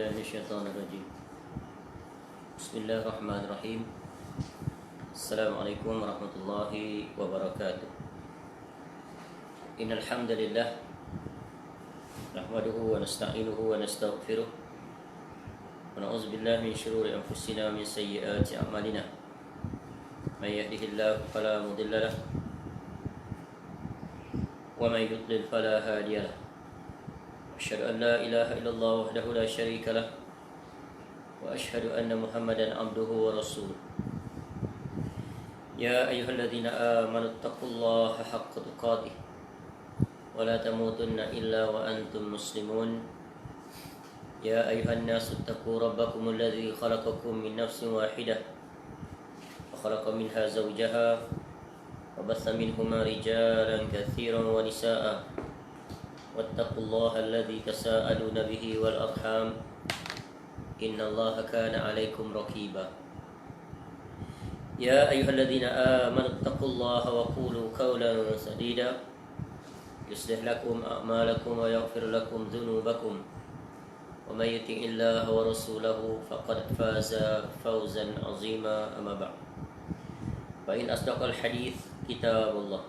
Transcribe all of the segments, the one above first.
بالله من الشيطان الرجيم. بسم الله الرحمن الرحيم. السلام عليكم ورحمة الله وبركاته. إن الحمد لله نحمده ونستعينه ونستغفره ونعوذ بالله من شرور أنفسنا ومن سيئات أعمالنا. من يهده الله فلا مضل له ومن يضلل فلا هادي له. أشهد أن لا إله إلا الله وحده لا شريك له وأشهد أن محمدا عبده ورسوله. يا أيها الذين آمنوا اتقوا الله حق تقاته ولا تموتن إلا وأنتم مسلمون. يا أيها الناس اتقوا ربكم الذي خلقكم من نفس واحدة وخلق منها زوجها وبث منهما رجالا كثيرا ونساء واتقوا الله الذي تساءلون به والأرحام إن الله كان عليكم رقيبا. يا أيها الذين آمنوا اتقوا الله وقولوا قولا سديدا يصلح لكم أعمالكم ويغفر لكم ذنوبكم ومن يطع الله ورسوله فقد فاز فوزا عظيما. أما بعد فإن أصدق الحديث كتاب الله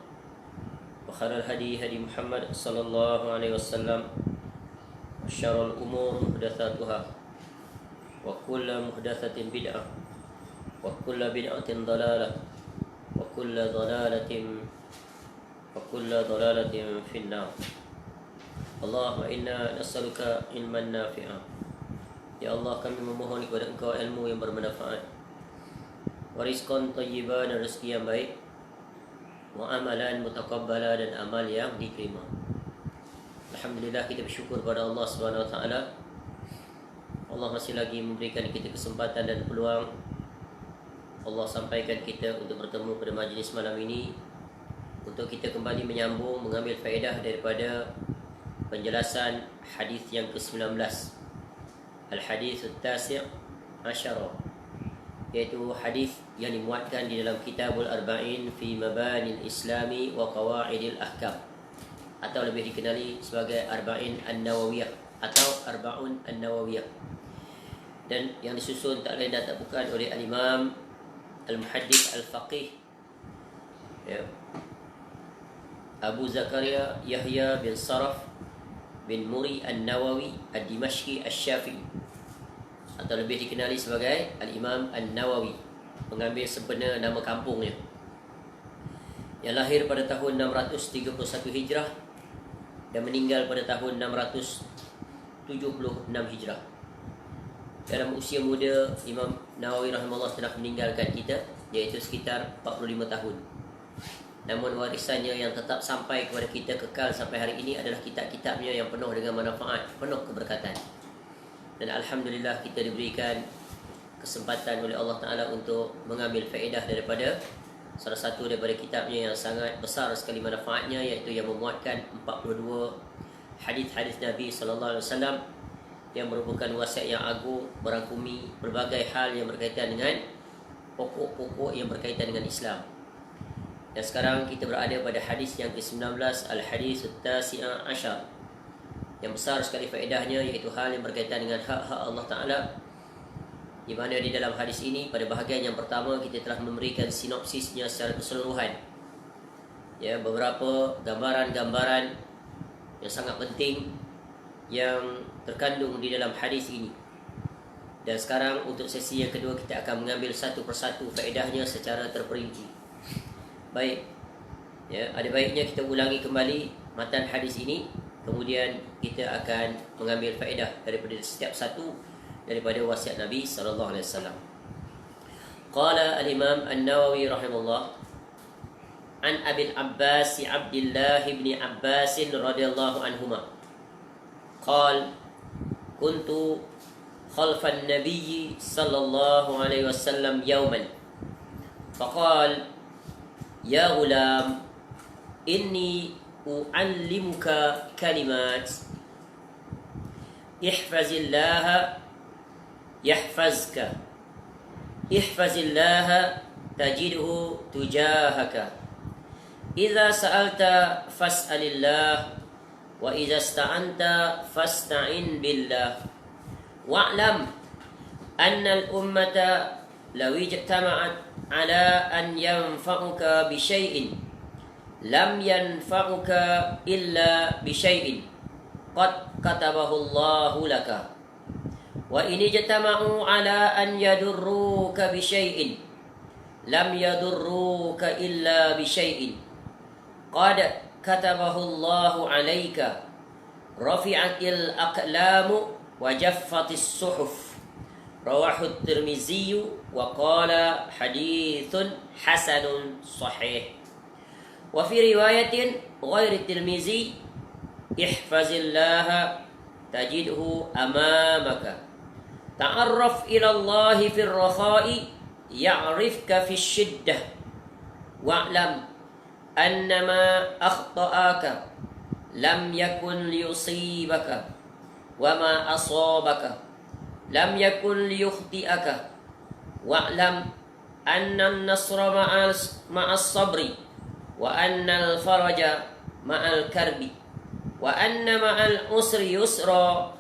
وخير الهدي هدي محمد صلى الله عليه وسلم وشر الأمور محدثاتها وكل محدثة بدعة وكل بدعة ضلالة وكل ضلالة في النار. اللهم إنا نسألك علما نافعا. Ya Allah, kami memohon kepada Engkau ilmu yang bermanfaat, warizqan thayyiban, dan rezeki yang baik, wa amalan mutaqabbala, dan amal yang diterima. Alhamdulillah, kita bersyukur kepada Allah Subhanahu wa taala. Allah masih lagi memberikan kita kesempatan dan peluang. Allah sampaikan kita untuk bertemu pada majlis malam ini untuk kita kembali menyambung mengambil faedah daripada penjelasan hadis yang ke-19, Al-Hadis At-Tasi' Asyara, iaitu hadis yang dimuatkan di dalam Kitabul Arba'in fi Mabanil Islami wa Qawaidil Ahkam, atau lebih dikenali sebagai Arba'in An-Nawawiyah atau Arba'un An-Nawawiyah, dan yang disusun tak lain dan tak bukan oleh Al-Imam Al-Muhaddits Al-Faqih, ya, Abu Zakaria Yahya bin Saraf bin Muri An-Nawawi Ad-Dimashqi Asy-Syafi'i, atau lebih dikenali sebagai Al-Imam An-Nawawi, mengambil sebenar nama kampungnya, yang lahir pada tahun 631 Hijrah dan meninggal pada tahun 676 Hijrah. Dalam usia muda, Imam Nawawi rahimahullah telah meninggalkan kita, iaitu sekitar 45 tahun. Namun warisannya yang tetap sampai kepada kita kekal sampai hari ini adalah kitab-kitabnya yang penuh dengan manfaat, penuh keberkatan. Dan alhamdulillah kita diberikan kesempatan oleh Allah Ta'ala untuk mengambil faedah daripada salah satu daripada kitabnya yang sangat besar sekali manfaatnya, iaitu yang memuatkan 42 hadis-hadis Nabi SAW yang merupakan wasiat yang agung, merangkumi berbagai hal yang berkaitan dengan pokok-pokok yang berkaitan dengan Islam. Dan sekarang kita berada pada hadis yang ke-19, Al-Hadis At-Tasi' Asyar, yang besar sekali faedahnya, iaitu hal yang berkaitan dengan hak-hak Allah Ta'ala, di mana di dalam hadis ini pada bahagian yang pertama kita telah memberikan sinopsisnya secara keseluruhan, ya, beberapa gambaran-gambaran yang sangat penting yang terkandung di dalam hadis ini. Dan sekarang untuk sesi yang kedua kita akan mengambil satu persatu faedahnya secara terperinci. Baik, ya, ada baiknya kita ulangi kembali matan hadis ini, kemudian kita akan mengambil faedah daripada setiap satu daripada wasiat Nabi sallallahu alaihi wasallam. Qala al-Imam An-Nawawi rahimahullah, an Abil Abbas Abdullah ibn Abbas radhiyallahu anhuma qala kuntu khalfan Nabi sallallahu alaihi wasallam yawman faqala ya ghulam inni u'allimuka kalimat ihfazillaha yahfazka ihfazillaha tajidhu tujahaka idza sa'alta fas'alillah wa idza ista'anta fasta'in billah wa'lam anna al-ummata law ijtama'at ala an yanfa'uka bi syai'in lam yanfa'uka illa bi syai'in qad katabahu Allahu laka wa in ijtama'u ala an yadurruka bi syai'in lam yadurruka illa bi syai'in qad katabahu Allahu 'alaika rafi'atil aqlamu wa jaffatis suhuf rawahu at-Tirmizi wa qala haditsun hasanun sahih. Wa fi riwayatin ghairi at-Tirmizi ihfazillaha tajidhu amamaka ta'arraf ila Allah fi ar-rakha'i ya'rifka fi ash-shiddah wa'lam annama akhta'aka lam yakun liyusibaka wa ma asabaka lam yakun liyukhti'aka wa'lam anna an-nasra ma'as sabri wa anna al-faraja ma'al karbi wa anna ma'al usri yusra.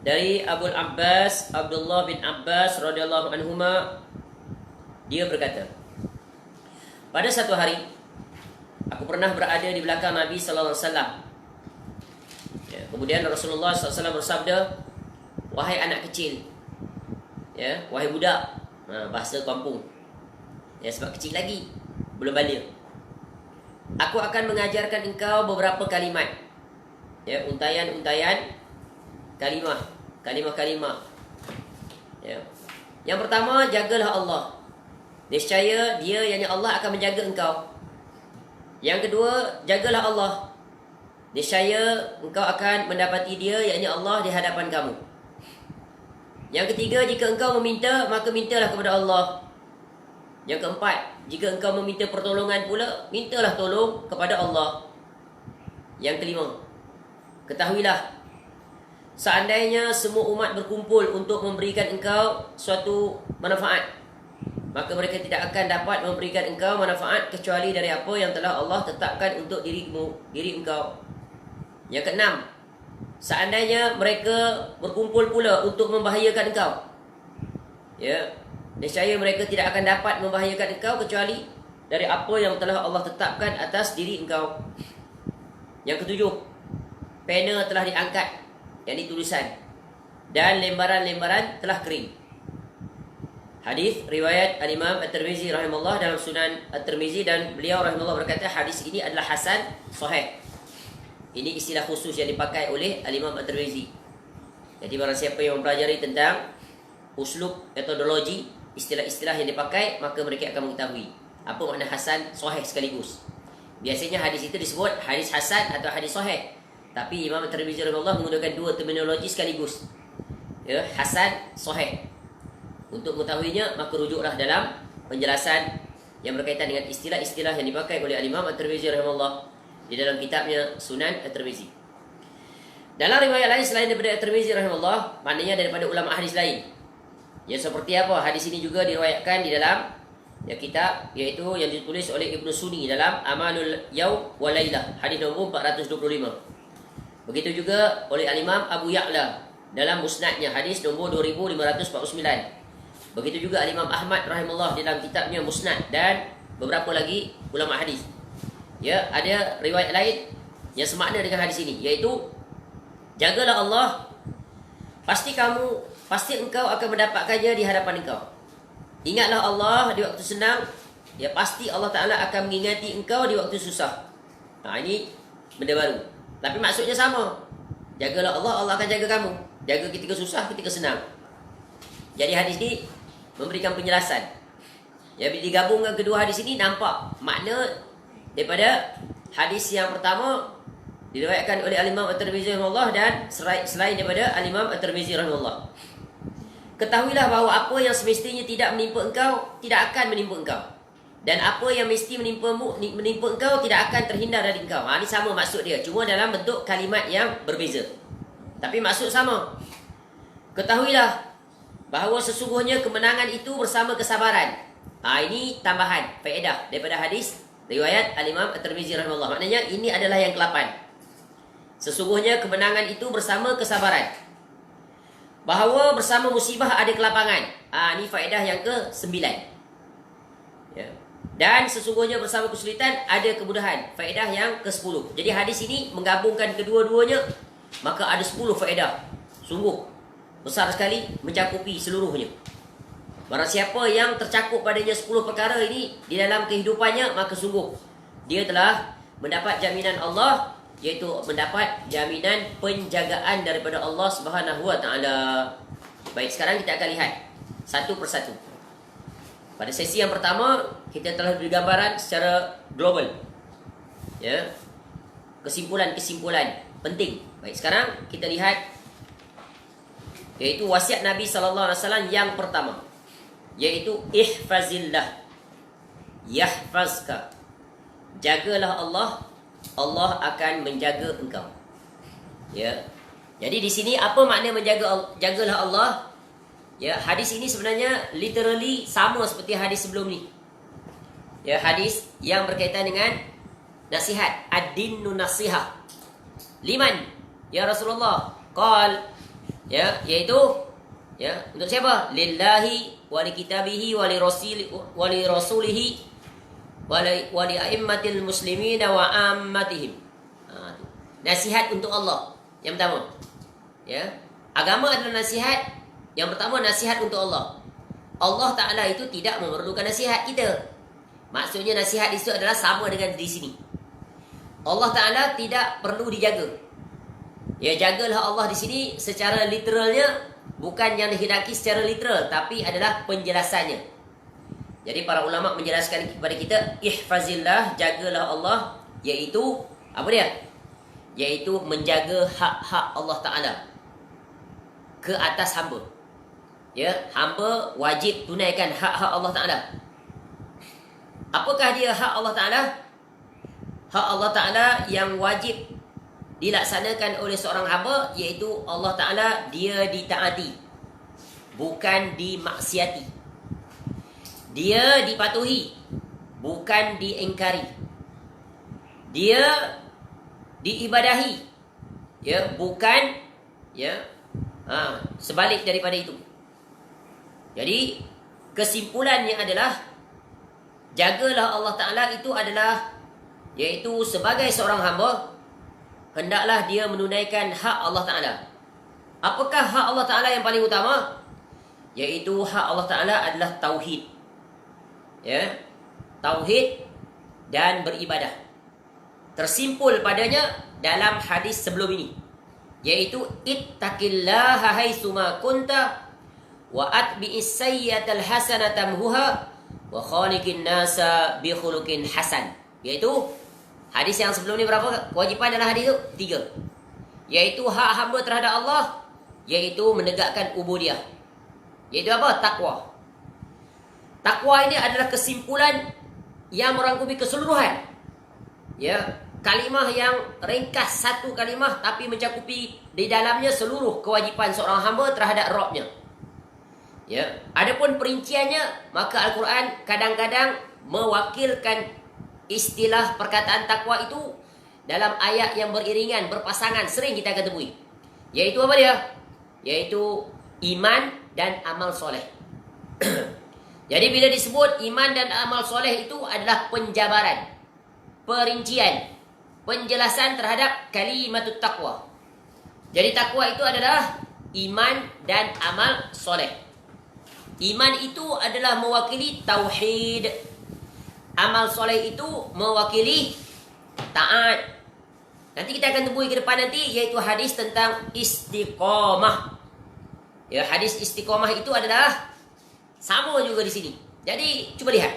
Dari Abu Abbas Abdullah bin Abbas radhiyallahu anhuma, dia berkata, pada satu hari aku pernah berada di belakang Nabi sallallahu alaihi wasallam. Kemudian Rasulullah SAW bersabda, wahai anak kecil, wahai budak, bahasa kampung, sebab kecil lagi, belum balik, aku akan mengajarkan engkau beberapa kalimat, untayan-untayan kalimah. Yang pertama, jagalah Allah. Niscaya Dia, yakni Allah, akan menjaga engkau. Yang kedua, jagalah Allah. Niscaya engkau akan mendapati Dia, yakni Allah, di hadapan kamu. Yang ketiga, jika engkau meminta, maka mintalah kepada Allah. Yang keempat, jika engkau meminta pertolongan pula, mintalah tolong kepada Allah. Yang kelima, ketahuilah, seandainya semua umat berkumpul untuk memberikan engkau suatu manfaat, maka mereka tidak akan dapat memberikan engkau manfaat kecuali dari apa yang telah Allah tetapkan untuk diri engkau. Yang keenam, seandainya mereka berkumpul pula untuk membahayakan engkau, niscaya mereka tidak akan dapat membahayakan engkau kecuali dari apa yang telah Allah tetapkan atas diri engkau. Yang ketujuh, pena telah diangkat, yakni tulisan, dan lembaran-lembaran telah kering. Hadis riwayat Al-Imam At-Tirmizi rahimahullah dalam Sunan At-Tirmizi, dan beliau rahimahullah berkata hadis ini adalah hasan sahih. Ini istilah khusus yang dipakai oleh Al-Imam At-Tirmizi. Jadi barang siapa yang mempelajari tentang uslub, metodologi, istilah-istilah yang dipakai, maka mereka akan mengetahui apa makna hasan sahih sekaligus. Biasanya hadis itu disebut hadis hasan atau hadis sahih, tapi Imam At-Tirmizi rahimahullah menggunakan dua terminologi sekaligus, hasan sahih. Untuk mengetahuinya, maka rujuklah dalam penjelasan yang berkaitan dengan istilah-istilah yang dipakai oleh Imam At-Tirmizi rahimahullah di dalam kitabnya Sunan At-Tirmizi. Dalam riwayat lain selain daripada At-Tirmizi rahimahullah, maknanya daripada ulama hadis lain, seperti apa hadis ini juga diriwayatkan di dalam kitab, iaitu yang ditulis oleh Ibnu Sunni dalam Amalul Yaum wa Lailah, hadis nombor 425. Begitu juga oleh Al-Imam Abu Ya'la dalam Musnadnya, hadis nombor 2549. Begitu juga Al-Imam Ahmad rahimahullah dalam kitabnya Musnad, dan beberapa lagi ulama hadis. Ada riwayat lain yang semakna dengan hadis ini, iaitu jagalah Allah, pasti engkau akan mendapatkannya di hadapan engkau. Ingatlah Allah di waktu senang, pasti Allah Ta'ala akan mengingati engkau di waktu susah. Ini benda baru, tapi maksudnya sama. Jagalah Allah, Allah akan jaga kamu. Jaga ketika susah, ketika senang. Jadi hadis ini memberikan penjelasan. Bila digabungkan kedua hadis ini, nampak makna daripada hadis yang pertama diriwayatkan oleh Al-Imam At-Tirmizi rahimahullah, dan selain daripada Al-Imam At-Tirmizi rahimahullah. Ketahuilah bahawa apa yang semestinya tidak menimpa engkau tidak akan menimpa engkau, dan apa yang mesti menimpa engkau tidak akan terhindar dari engkau. Ini sama maksud dia, cuma dalam bentuk kalimat yang berbeza, tapi maksud sama. Ketahuilah bahawa sesungguhnya kemenangan itu bersama kesabaran. Ini tambahan faedah daripada hadis riwayat Al-Imam At-Tirmizi rahimahullah. Maknanya ini adalah yang ke-8. Sesungguhnya kemenangan itu bersama kesabaran. bahawa bersama musibah ada kelapangan. Ini faedah yang ke-9. Ya. Dan sesungguhnya bersama kesulitan ada kemudahan. Faedah yang ke-10. Jadi hadis ini menggabungkan kedua-duanya, maka ada 10 faedah. Sungguh besar sekali, mencakupi seluruhnya. Barang siapa yang tercakup padanya 10 perkara ini di dalam kehidupannya, maka sungguh dia telah mendapat jaminan Allah, iaitu mendapat jaminan penjagaan daripada Allah Subhanahu Wa Taala. Baik, sekarang kita akan lihat satu persatu. Pada sesi yang pertama, kita telah beri gambaran secara global. Ya. Kesimpulan-kesimpulan penting. Baik, sekarang kita lihat iaitu wasiat Nabi sallallahu alaihi wasallam yang pertama, iaitu ihfazillah yahfazka. Jagalah Allah, Allah akan menjaga engkau. Ya. Jadi di sini apa makna jagalah Allah? Ya, hadis ini sebenarnya literally sama seperti hadis sebelum ni. Ya, hadis yang berkaitan dengan nasihat, ad-dinnu nasihah. Liman? Ya Rasulullah. Qal, ya, iaitu ya, untuk siapa? Lillahi wa li kitabihi wa li rasulihi wa li a'immatil muslimin wa ammatihim. Nasihat untuk Allah yang pertama. Ya. Agama adalah nasihat. Yang pertama, nasihat untuk Allah. Allah Ta'ala itu tidak memerlukan nasihat kita. Maksudnya nasihat itu adalah sama dengan di sini. Allah Ta'ala tidak perlu dijaga. Ya, jagalah Allah di sini secara literalnya, bukan yang dihendaki secara literal, tapi adalah penjelasannya. Jadi para ulama menjelaskan kepada kita, ihfazillah, jagalah Allah, iaitu apa dia? Iaitu menjaga hak-hak Allah Ta'ala ke atas hamba. Ya, hamba wajib tunaikan hak-hak Allah Ta'ala. Apakah dia hak Allah Ta'ala? Hak Allah Ta'ala yang wajib dilaksanakan oleh seorang hamba, iaitu Allah Ta'ala dia ditaati, bukan dimaksiati. Dia dipatuhi, bukan diingkari. Dia diibadahi, ya, bukan ya sebalik daripada itu. Jadi kesimpulannya adalah jagalah Allah Ta'ala itu adalah, iaitu sebagai seorang hamba, hendaklah dia menunaikan hak Allah Ta'ala. Apakah hak Allah Ta'ala yang paling utama? Iaitu hak Allah Ta'ala adalah tauhid. Ya, tauhid dan beribadah. Tersimpul padanya dalam hadis sebelum ini, iaitu ittaqillaha haitsuma kunta wa atbi'is sayyi'atal hasanata tamhuha wa khaliqin nasa bi khuluqin hasan. Iaitu hadis yang sebelum ni berapa kewajipan dalam hadis itu? 3. Iaitu hak hamba terhadap Allah, iaitu menegakkan ubudiyah. Iaitu apa? Takwa. Takwa ini adalah kesimpulan yang merangkumi keseluruhan. Ya, kalimah yang ringkas, satu kalimah tapi mencakupi di dalamnya seluruh kewajipan seorang hamba terhadap Rabb-nya. Ya, adapun perinciannya, maka Al-Quran kadang-kadang mewakilkan istilah perkataan takwa itu dalam ayat yang beriringan, berpasangan, sering kita akan temui. Yaitu apa dia? Yaitu iman dan amal soleh. Jadi bila disebut iman dan amal soleh itu adalah penjabaran, perincian, penjelasan terhadap kalimatut taqwa. Jadi takwa itu adalah iman dan amal soleh. Iman itu adalah mewakili tauhid. Amal soleh itu mewakili taat. Nanti kita akan temui ke depan nanti, iaitu hadis tentang istiqamah. Ya, hadis istiqamah itu adalah sama juga di sini. Jadi cuba lihat.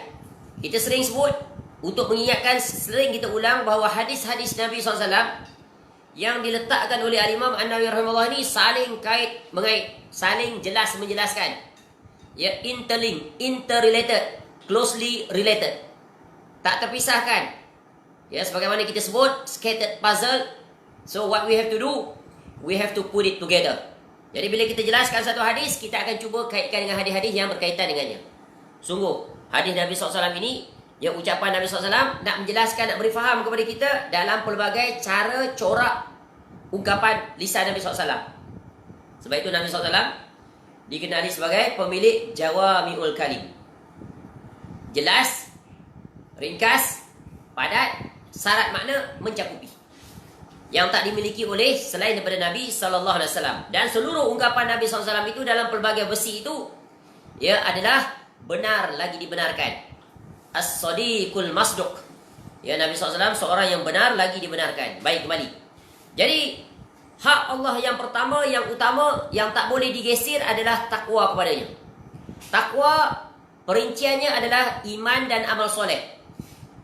Kita sering sebut, untuk mengingatkan, sering kita ulang bahawa hadis-hadis Nabi SAW yang diletakkan oleh Al-Imam An-Nawawi rahimahullah ini saling kait mengait, saling jelas menjelaskan. Ya, interlink, interrelated, closely related, tak terpisahkan. Ya, sebagaimana kita sebut scattered puzzle. So what we have to do, we have to put it together. Jadi bila kita jelaskan satu hadis, kita akan cuba kaitkan dengan hadis-hadis yang berkaitan dengannya. Sungguh hadis Nabi SAW ini, yang ucapan Nabi SAW nak menjelaskan, nak beri faham kepada kita dalam pelbagai cara, corak ungkapan lisan Nabi SAW. Sebab itu Nabi SAW dikenali sebagai pemilik Jawami'ul Kalim. Jelas, ringkas, padat, syarat makna mencakupi. Yang tak dimiliki oleh selain daripada Nabi SAW. Dan seluruh ungkapan Nabi SAW itu dalam pelbagai versi itu, ia adalah benar lagi dibenarkan. As-sadiqul masduq. Ya, Nabi SAW seorang yang benar lagi dibenarkan. Baik, kembali. Jadi, hak Allah yang pertama, yang utama, yang tak boleh digeser adalah takwa kepadanya. Takwa, perinciannya adalah iman dan amal soleh.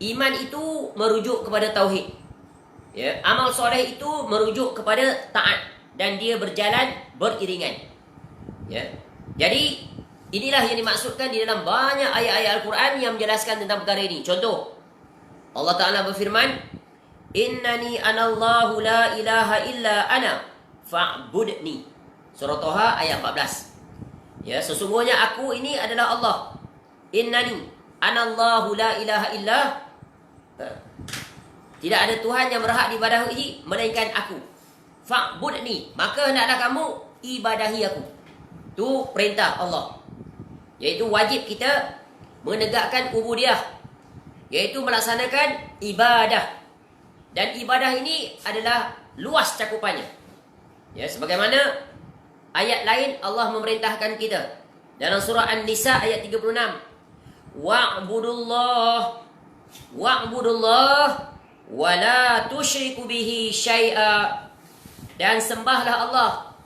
Iman itu merujuk kepada tauhid. Ya, amal soleh itu merujuk kepada taat. Dan dia berjalan beriringan. Ya. Jadi, inilah yang dimaksudkan di dalam banyak ayat-ayat Al-Quran yang menjelaskan tentang perkara ini. Contoh, Allah Ta'ala berfirman, Innani anallahu la ilaha illa ana fa'budni. Surah Toha ayat 14. Ya, sesungguhnya aku ini adalah Allah. Innani anallahu la ilaha illa. Tidak ada Tuhan yang berhak diibadahi melainkan aku. Fa'budni, maka hendaklah kamu ibadahi aku. Itu perintah Allah. Iaitu wajib kita menegakkan ubudiyah, iaitu melaksanakan ibadah. Dan ibadah ini adalah luas cakupannya. Ya, sebagaimana ayat lain Allah memerintahkan kita dalam surah An-Nisa ayat 36. Wa'budullah wa la tusyriku bihi syai'a. Dan sembahlah Allah.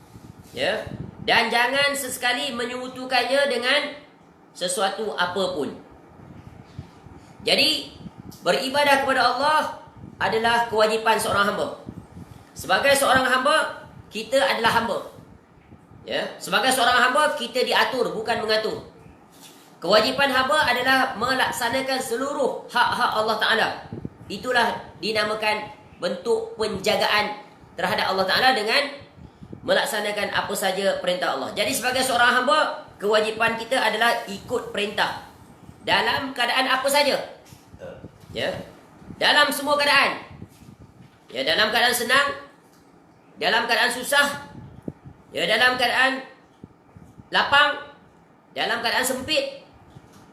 Ya, dan jangan sesekali menyekutukannya dengan sesuatu apapun. Jadi, beribadah kepada Allah adalah kewajipan seorang hamba. Sebagai seorang hamba, kita adalah hamba. Ya, sebagai seorang hamba, kita diatur, bukan mengatur. Kewajipan hamba adalah melaksanakan seluruh hak-hak Allah Ta'ala. Itulah dinamakan bentuk penjagaan terhadap Allah Ta'ala dengan melaksanakan apa saja perintah Allah. Jadi sebagai seorang hamba, kewajipan kita adalah ikut perintah dalam keadaan apa saja. Ya, dalam semua keadaan. Ya, dalam keadaan senang, dalam keadaan susah, ya, dalam keadaan lapang, dalam keadaan sempit,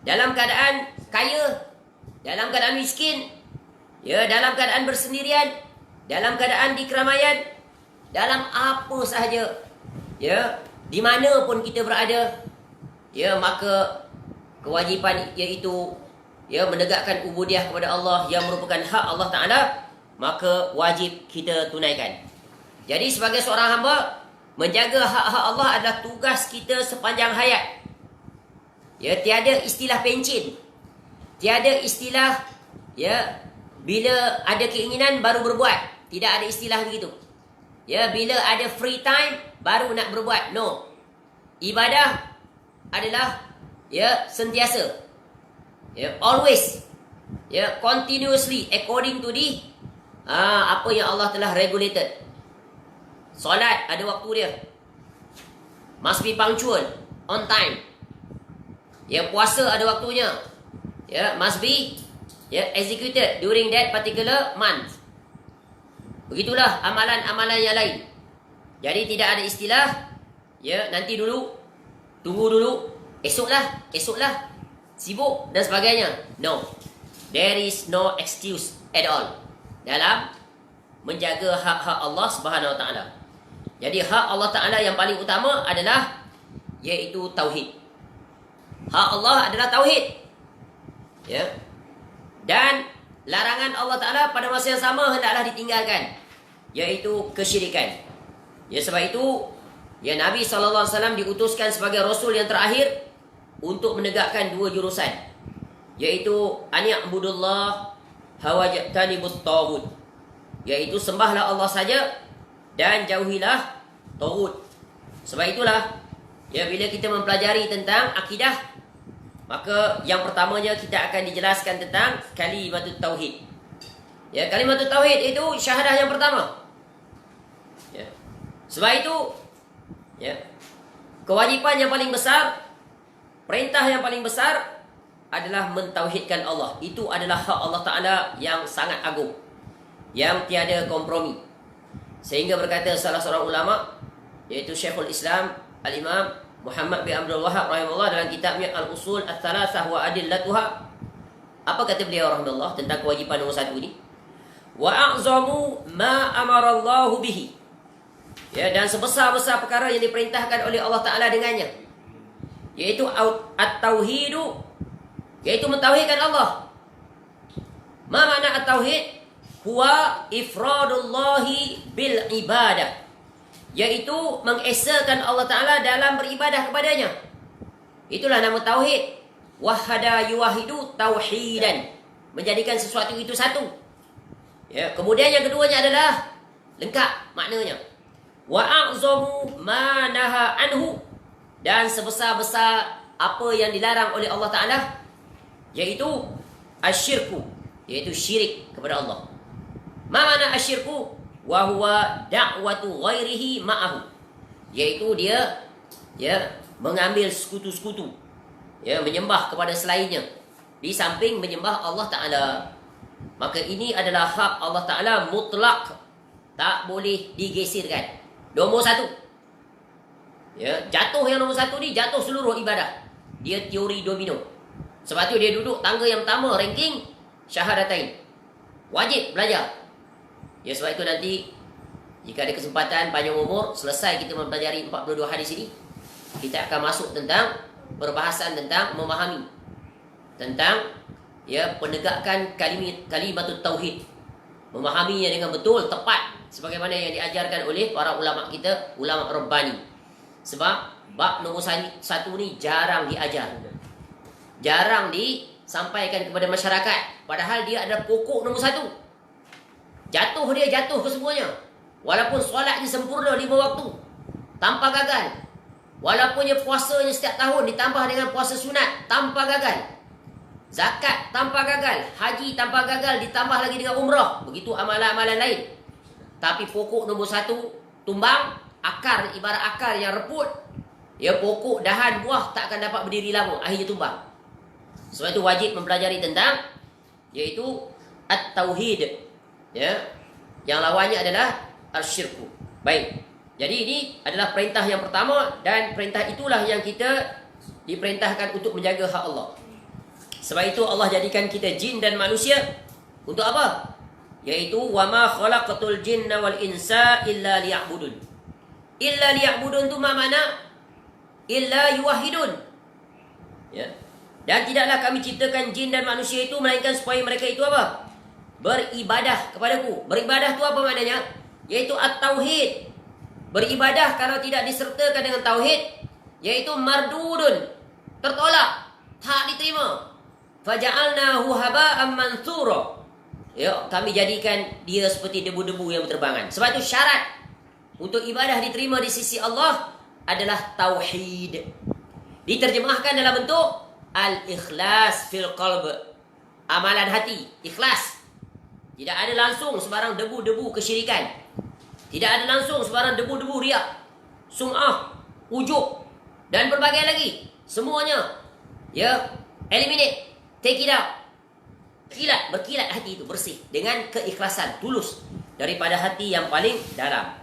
dalam keadaan kaya, dalam keadaan miskin, ya, dalam keadaan bersendirian, dalam keadaan di keramaian, dalam apa sahaja, ya, di mana pun kita berada, ya, maka kewajipan iaitu, ya, menegakkan ubudiyah kepada Allah yang merupakan hak Allah Ta'ala, maka wajib kita tunaikan. Jadi sebagai seorang hamba, menjaga hak-hak Allah adalah tugas kita sepanjang hayat. Ya, tiada istilah pencin, tiada istilah, ya, bila ada keinginan baru berbuat. Tidak ada istilah begitu. Ya, bila ada free time baru nak berbuat. No. Ibadah adalah, ya, sentiasa. Ya, always. Ya, continuously according to the apa yang Allah telah regulated. Solat ada waktu dia. Must be punctual, on time. Ya, puasa ada waktunya. Ya, must be, ya, executed during that particular month. Begitulah amalan-amalan yang lain. Jadi tidak ada istilah, ya, nanti dulu, tunggu dulu, esoklah, sibuk dan sebagainya. No. There is no excuse at all dalam menjaga hak-hak Allah Subhanahu Wa Taala. Jadi hak Allah Taala yang paling utama adalah iaitu tauhid. Hak Allah adalah tauhid. Ya. Dan larangan Allah Taala pada masa yang sama hendaklah ditinggalkan, iaitu kesyirikan. Ya, sebab itu, ya, Nabi SAW diutuskan sebagai Rasul yang terakhir untuk menegakkan dua jurusan, iaitu ani'budullah hawajtanibut taghut, iaitu sembahlah Allah saja dan jauhilah taghut. Sebab itulah, ya, bila kita mempelajari tentang akidah, maka yang pertamanya kita akan dijelaskan tentang kalimatut tauhid. Ya, kalimatut tauhid itu syahadah yang pertama. Ya. Sebab itu, ya, kewajipan yang paling besar, perintah yang paling besar adalah mentauhidkan Allah. Itu adalah hak Allah Ta'ala yang sangat agung, yang tiada kompromi. Sehingga berkata salah seorang ulama, yaitu Syekhul Islam Al-Imam Muhammad bin Abdul Wahhab rahimahullah dalam kitabnya Al-Usul Ats-Tsalatsah wa Adillatuha. Apa kata beliau rahimahullah tentang kewajipan nombor 1 ini? Wa a'zamu ma amara Allah bihi. Ya, dan sebesar-besar perkara yang diperintahkan oleh Allah Taala dengannya, yaitu at-tauhidu, yaitu mentauhidkan Allah. Ma makna at-tauhid? Huwa ifradullahi bil ibadah, yaitu mengesakan Allah Ta'ala dalam beribadah kepadanya. Itulah nama tauhid. Wahada yuwahidu tauhidan, menjadikan sesuatu itu satu. Ya, kemudian yang keduanya adalah lengkap maknanya. Wa a'zamu ma naha anhu, dan sebesar-besar apa yang dilarang oleh Allah Ta'ala, yaitu asyirku, yaitu syirik kepada Allah. Ma makna asyirku? Wa huwa da'watu ghairihi ma'ahu, yaitu dia mengambil sekutu-sekutu, menyembah kepada selainnya di samping menyembah Allah Ta'ala. Maka ini adalah hak Allah Ta'ala mutlak, tak boleh digeserkan. Nombor 1, jatuh yang nombor 1 ni, jatuh seluruh ibadah. Dia teori domino. Sebab tu dia duduk tangga yang pertama ranking syahadatain. Wajib belajar. Ya, sebab itu nanti jika ada kesempatan panjang umur, selesai kita mempelajari 42 hadis ini, kita akan masuk tentang perbahasan tentang memahami tentang penegakan kalimatut tauhid, memahaminya dengan betul, tepat sebagaimana yang diajarkan oleh para ulama kita, ulama Rabbani. Sebab bab nombor 1 ni jarang diajar, jarang disampaikan kepada masyarakat, padahal dia adalah pokok nombor 1. Jatuh ke semuanya. Walaupun solatnya sempurna 5 waktu tanpa gagal, walaupun puasanya setiap tahun ditambah dengan puasa sunat tanpa gagal, zakat tanpa gagal, haji tanpa gagal, ditambah lagi dengan umrah, begitu amalan-amalan lain, tapi pokok nombor 1 tumbang, akar, ibarat akar yang reput, pokok, dahan, buah tak akan dapat berdiri lama, akhirnya tumbang. Sebab itu wajib mempelajari tentang yaitu at-tauhid, yang lawannya adalah asyirku. Baik, jadi ini adalah perintah yang pertama, dan perintah itulah yang kita diperintahkan untuk menjaga hak Allah. Sebab itu Allah jadikan kita jin dan manusia untuk apa? Yaitu wama khalaqatul jinna wal insa illa liya'budun. Illa liya'budun tu makna illa yuwahidun. Dan tidaklah kami ciptakan jin dan manusia itu melainkan supaya mereka itu apa? Beribadah kepadaku. Beribadah tu apa maknanya? Yaitu at-tauhid. Beribadah kalau tidak disertakan dengan tauhid, yaitu mardudun, tertolak, tak diterima. Faja'alnahu haba'an mansura. Kami jadikan dia seperti debu-debu yang berterbangan. Sebab itu syarat untuk ibadah diterima di sisi Allah adalah tauhid. Diterjemahkan dalam bentuk al-ikhlas fil qalb, amalan hati, ikhlas. Tidak ada langsung sebarang debu-debu kesyirikan. Tidak ada langsung sebarang debu-debu riak, sum'ah, ujub, dan berbagai lagi. Semuanya eliminate, take it out. Berkilat hati itu bersih dengan keikhlasan, tulus daripada hati yang paling dalam.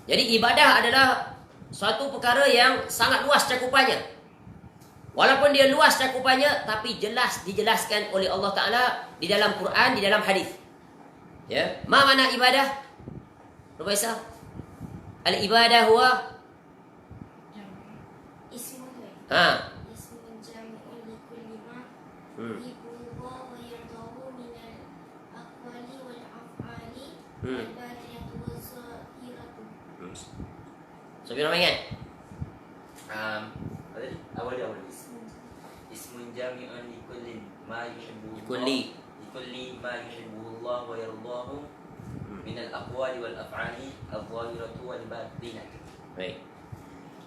Jadi ibadah adalah suatu perkara yang sangat luas cakupannya. Walaupun dia luas cakupannya, tapi jelas dijelaskan oleh Allah Ta'ala di dalam Quran, di dalam hadis. Ma makna ibadah? Profesor? Al-ibadah huwa ismun jami'un li kulli ma yuhibbuhu wa yardahu min al-aqwali wal af'ali wal badiyatu waz zahiratu. Sabir nama ingat? Awal ismun jami'un li kulli ma yuhibbuhu kulli ma yuhibbuhu Allah wa yardahu min al-aqwali wal af'ali adh-dhahiratu wal batinah. Baik.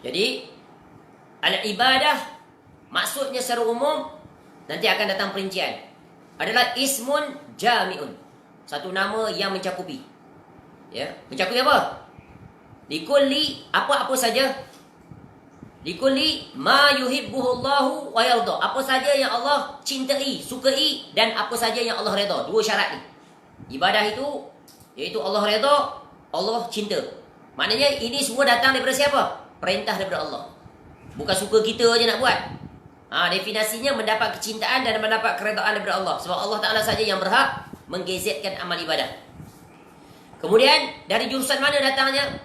Jadi al-ibadah maksudnya secara umum, nanti akan datang perincian, adalah ismun jami'un, satu nama yang mencakupi. Mencakupi apa? Likulli, apa-apa saja. Likulli ma yuhibbuhu Allahu wa yarda, apa saja yang Allah cintai, sukai, dan apa saja yang Allah redha. Dua syarat ni. Ibadah itu, iaitu Allah redha, Allah cinta. Maknanya ini semua datang daripada siapa? Perintah daripada Allah. Bukan suka kita je nak buat. Definisinya mendapat kecintaan dan mendapat keredaan daripada Allah. Sebab Allah Ta'ala saja yang berhak menggezetkan amal ibadah. Kemudian dari jurusan mana datangnya?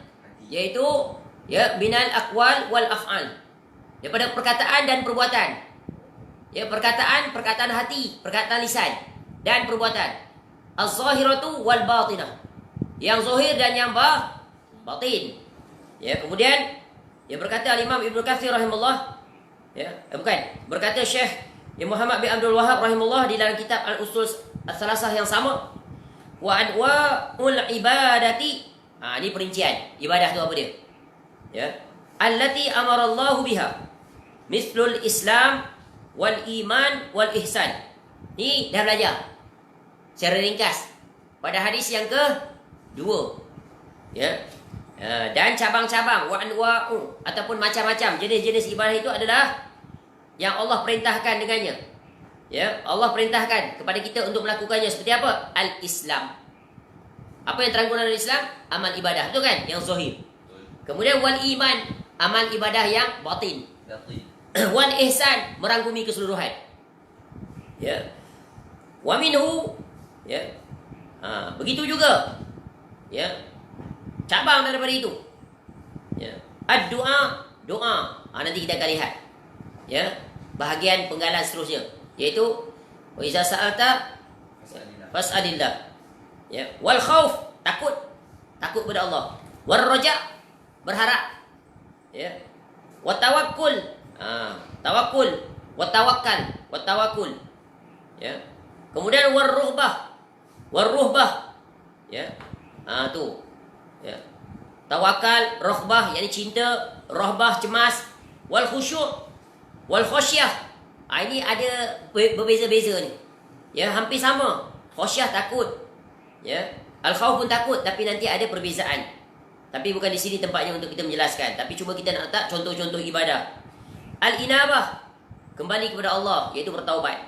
Iaitu minal aqwal wal af'al. Daripada perkataan dan perbuatan. Perkataan hati, perkataan lisan dan perbuatan. Az-zahiratu wal batinah. Yang zahir dan yang batin. Kemudian berkata Imam Ibnu Katsir rahimahullah, berkata Syekh Muhammad bin Abdul Wahhab rahimahullah di dalam kitab Al-Usul Ats-Tsalatsah yang sama, wa anwa'ul ibadati. Ini perincian ibadah tu apa dia? Allati amarallahu biha mislul Islam wal iman wal ihsan. Ni dah belajar secara ringkas pada hadis yang kedua. Dan cabang-cabang wa anwa'u ataupun macam-macam jenis-jenis ibadah itu adalah yang Allah perintahkan dengannya. Allah perintahkan kepada kita untuk melakukannya seperti apa? Al-Islam. Apa yang teranggunan dalam Islam? Amal ibadah, betul kan? Yang zahir. Kemudian wal iman, amal ibadah yang batin. Wal ihsan, merangkumi keseluruhan. Wa minhu, begitu juga. Cabang daripada itu. Ad-du'a, doa. Nanti kita akan lihat. Bahagian penggalan seterusnya, iaitu wa iza sa'alta fas'alillah. Wal khauf, takut pada Allah. War raja, berharap. Wa tawakkul, tawakkul. Wa tawakkul. Kemudian war ruhbah. Tu. Tawakal, rohbah, yakni cinta, rohbah cemas, wal khusyuk, wal khosyah. Ini ada berbeza-beza ni. Hampir sama. Khosyah takut. Al khauf pun takut, tapi nanti ada perbezaan. Tapi bukan di sini tempatnya untuk kita menjelaskan. Tapi cuma kita nak letak contoh-contoh ibadah. Al inabah, kembali kepada Allah, iaitu bertaubat.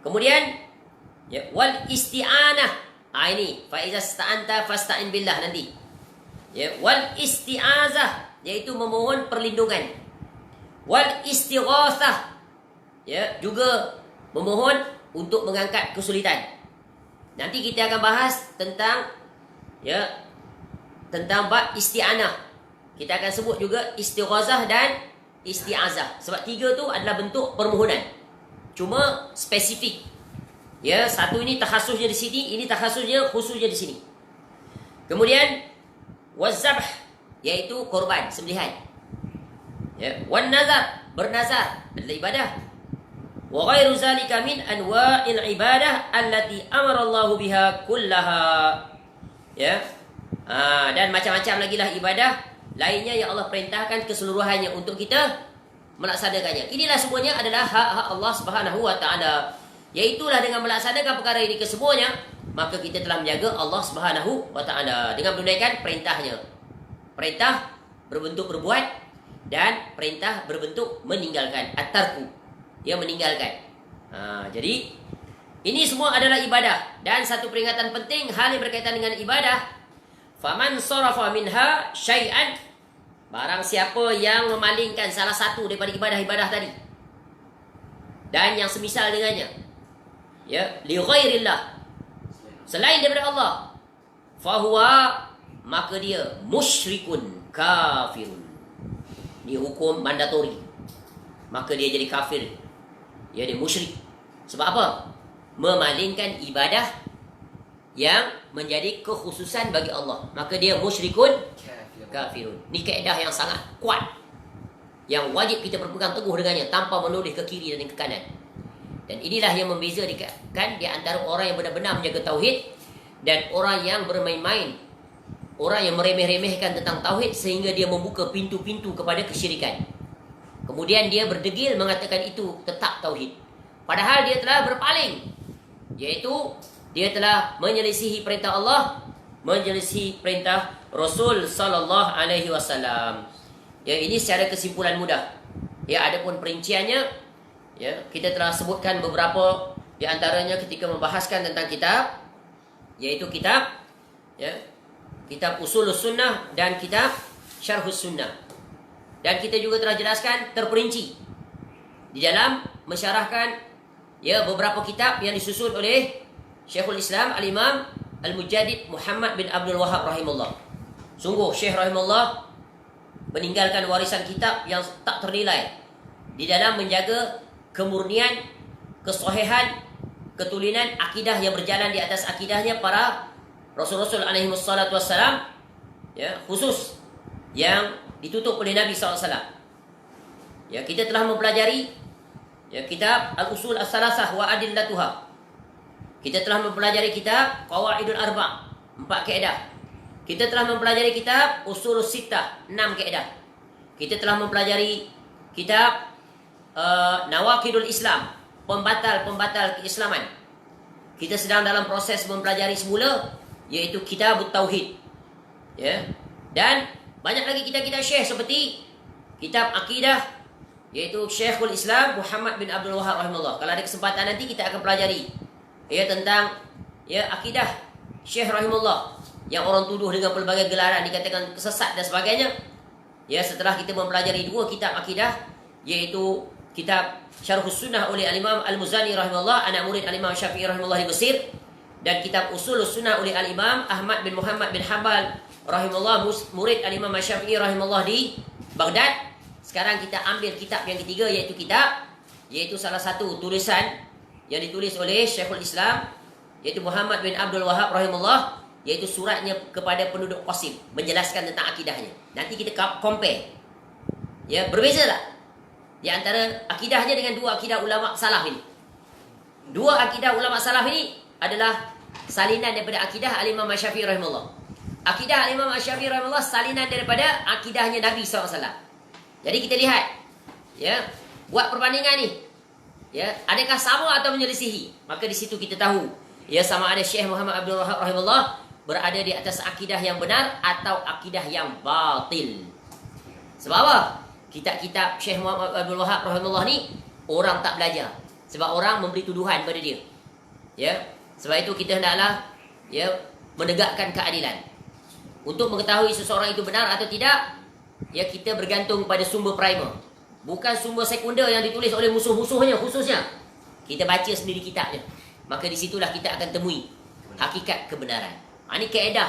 Kemudian wal isti'anah. Ini fa iza sta'anta fasta'in billah nanti. Wal isti'azah, iaitu memohon perlindungan. Wal istighatsah, juga memohon untuk mengangkat kesulitan. Nanti kita akan bahas tentang bab isti'anah. Kita akan sebut juga istighatsah dan isti'azah. Sebab tiga tu adalah bentuk permohonan. Cuma spesifik. Satu ini takhasusnya di sini, ini takhasusnya khususnya di sini. Kemudian wazabh, iaitu korban, sembelihan. Wan nazar, bernazar adalah ibadah. Wa ghairu zalika min anwa'il ibadah allati amara Allah biha kullaha. Dan macam-macam lagi lah ibadah lainnya yang Allah perintahkan keseluruhannya untuk kita melaksanakannya. Inilah semuanya adalah hak-hak Allah Subhanahu wa taala. Iaitulah dengan melaksanakan perkara ini kesemuanya, maka kita telah menjaga Allah Subhanahu wa taala dengan menunaikan perintahnya. Perintah berbentuk berbuat dan perintah berbentuk meninggalkan. At-tarku, dia meninggalkan. Jadi ini semua adalah ibadah. Dan satu peringatan penting hal yang berkaitan dengan ibadah, faman sarafa minha syai'an, barang siapa yang memalingkan salah satu daripada ibadah-ibadah tadi dan yang semisal dengannya, li ghairillah, selain daripada Allah, fahuwa, maka dia musyrikun kafirun. Ini hukum mandatori, maka dia jadi kafir. Dia musyrik. Sebab apa? Memalingkan ibadah yang menjadi kekhususan bagi Allah, maka dia musyrikun kafirun. Ini kaedah yang sangat kuat, yang wajib kita berpegang teguh dengannya tanpa menoleh ke kiri dan ke kanan. Dan inilah yang membezakan di antara orang yang benar-benar menjaga tauhid dan orang yang bermain-main, orang yang meremeh-remehkan tentang tauhid sehingga dia membuka pintu-pintu kepada kesyirikan. Kemudian dia berdegil mengatakan itu tetap tauhid, padahal dia telah berpaling, iaitu dia telah menyelisihi perintah Allah, menyelisihi perintah Rasul sallallahu alaihi wasallam. Ini secara kesimpulan mudah. Adapun perinciannya, kita telah sebutkan beberapa di antaranya ketika membahaskan tentang kitab, iaitu kitab kitab Usulus Sunnah dan kitab Syarhus Sunnah. Dan kita juga telah jelaskan terperinci di dalam mensyarahkan ya beberapa kitab yang disusun oleh Syekhul Islam Al-Imam Al-Mujaddid Muhammad bin Abdul Wahhab rahimahullah. Sungguh Syekh rahimahullah meninggalkan warisan kitab yang tak ternilai di dalam menjaga kemurnian, kesohihan, ketulinan akidah yang berjalan di atas akidahnya para Rasul-Rasul alaihi wassalatu wassalam, ya, khusus yang ditutup oleh Nabi SAW. Ya, kita telah mempelajari ya kitab Al-Usul As-Salasah wa Adillatuha. Kita telah mempelajari kitab Qawaidul Arba', 4 kaedah. Kita telah mempelajari kitab Usulus Sittah, 6 kaedah. Kita telah mempelajari kitab Nawaqidul Islam, pembatal-pembatal keislaman. Kita sedang dalam proses mempelajari semula, iaitu Kitabut Tauhid. Ya. Dan banyak lagi kitab-kitab syekh seperti kitab Akidah, iaitu Syekhul Islam Muhammad bin Abdul Wahhab rahimahullah. Kalau ada kesempatan nanti kita akan pelajari ya tentang ya akidah Syekh rahimahullah yang orang tuduh dengan pelbagai gelaran dikatakan kesesat dan sebagainya. Ya, setelah kita mempelajari 2 kitab akidah, iaitu kitab Syarhus Sunnah oleh Al-Imam Al-Muzani rahimahullah, anak murid Al-Imam Syafi'i rahimahullah di Mesir, dan kitab Usulus Sunnah oleh Al-Imam Ahmad bin Muhammad bin Hanbal rahimahullah, murid Al-Imam Syafi'i rahimahullah di Baghdad. Sekarang kita ambil kitab yang ketiga, iaitu salah satu tulisan yang ditulis oleh Syekhul Islam, iaitu Muhammad bin Abdul Wahhab rahimahullah, iaitu suratnya kepada penduduk Qasim menjelaskan tentang akidahnya. Nanti kita compare. Ya, berbeza tak di antara akidahnya dengan 2 akidah ulama salaf ini? 2 akidah ulama salaf ini adalah salinan daripada akidah Al-Imam Syafi'i rahimahullah. Akidah Al-Imam Syafi'i rahimahullah salinan daripada akidahnya Nabi SAW. Jadi kita lihat, ya, buat perbandingan ni, ya, adakah sama atau menyelisihi? Maka di situ kita tahu, ya, sama ada Syekh Muhammad Abdul Wahhab rahimahullah berada di atas akidah yang benar atau akidah yang batil. Sebab apa? Kitab-kitab Syekh Muhammad Abdul Wahhab rahimahullah ni orang tak belajar, sebab orang memberi tuduhan pada dia. Ya, sebab itu kita hendaklah ya menegakkan keadilan. Untuk mengetahui seseorang itu benar atau tidak, ya, kita bergantung pada sumber primer, bukan sumber sekunder yang ditulis oleh musuh-musuhnya khususnya. Kita baca sendiri kitabnya, maka di situlah kita akan temui hakikat kebenaran. Ini kaedah,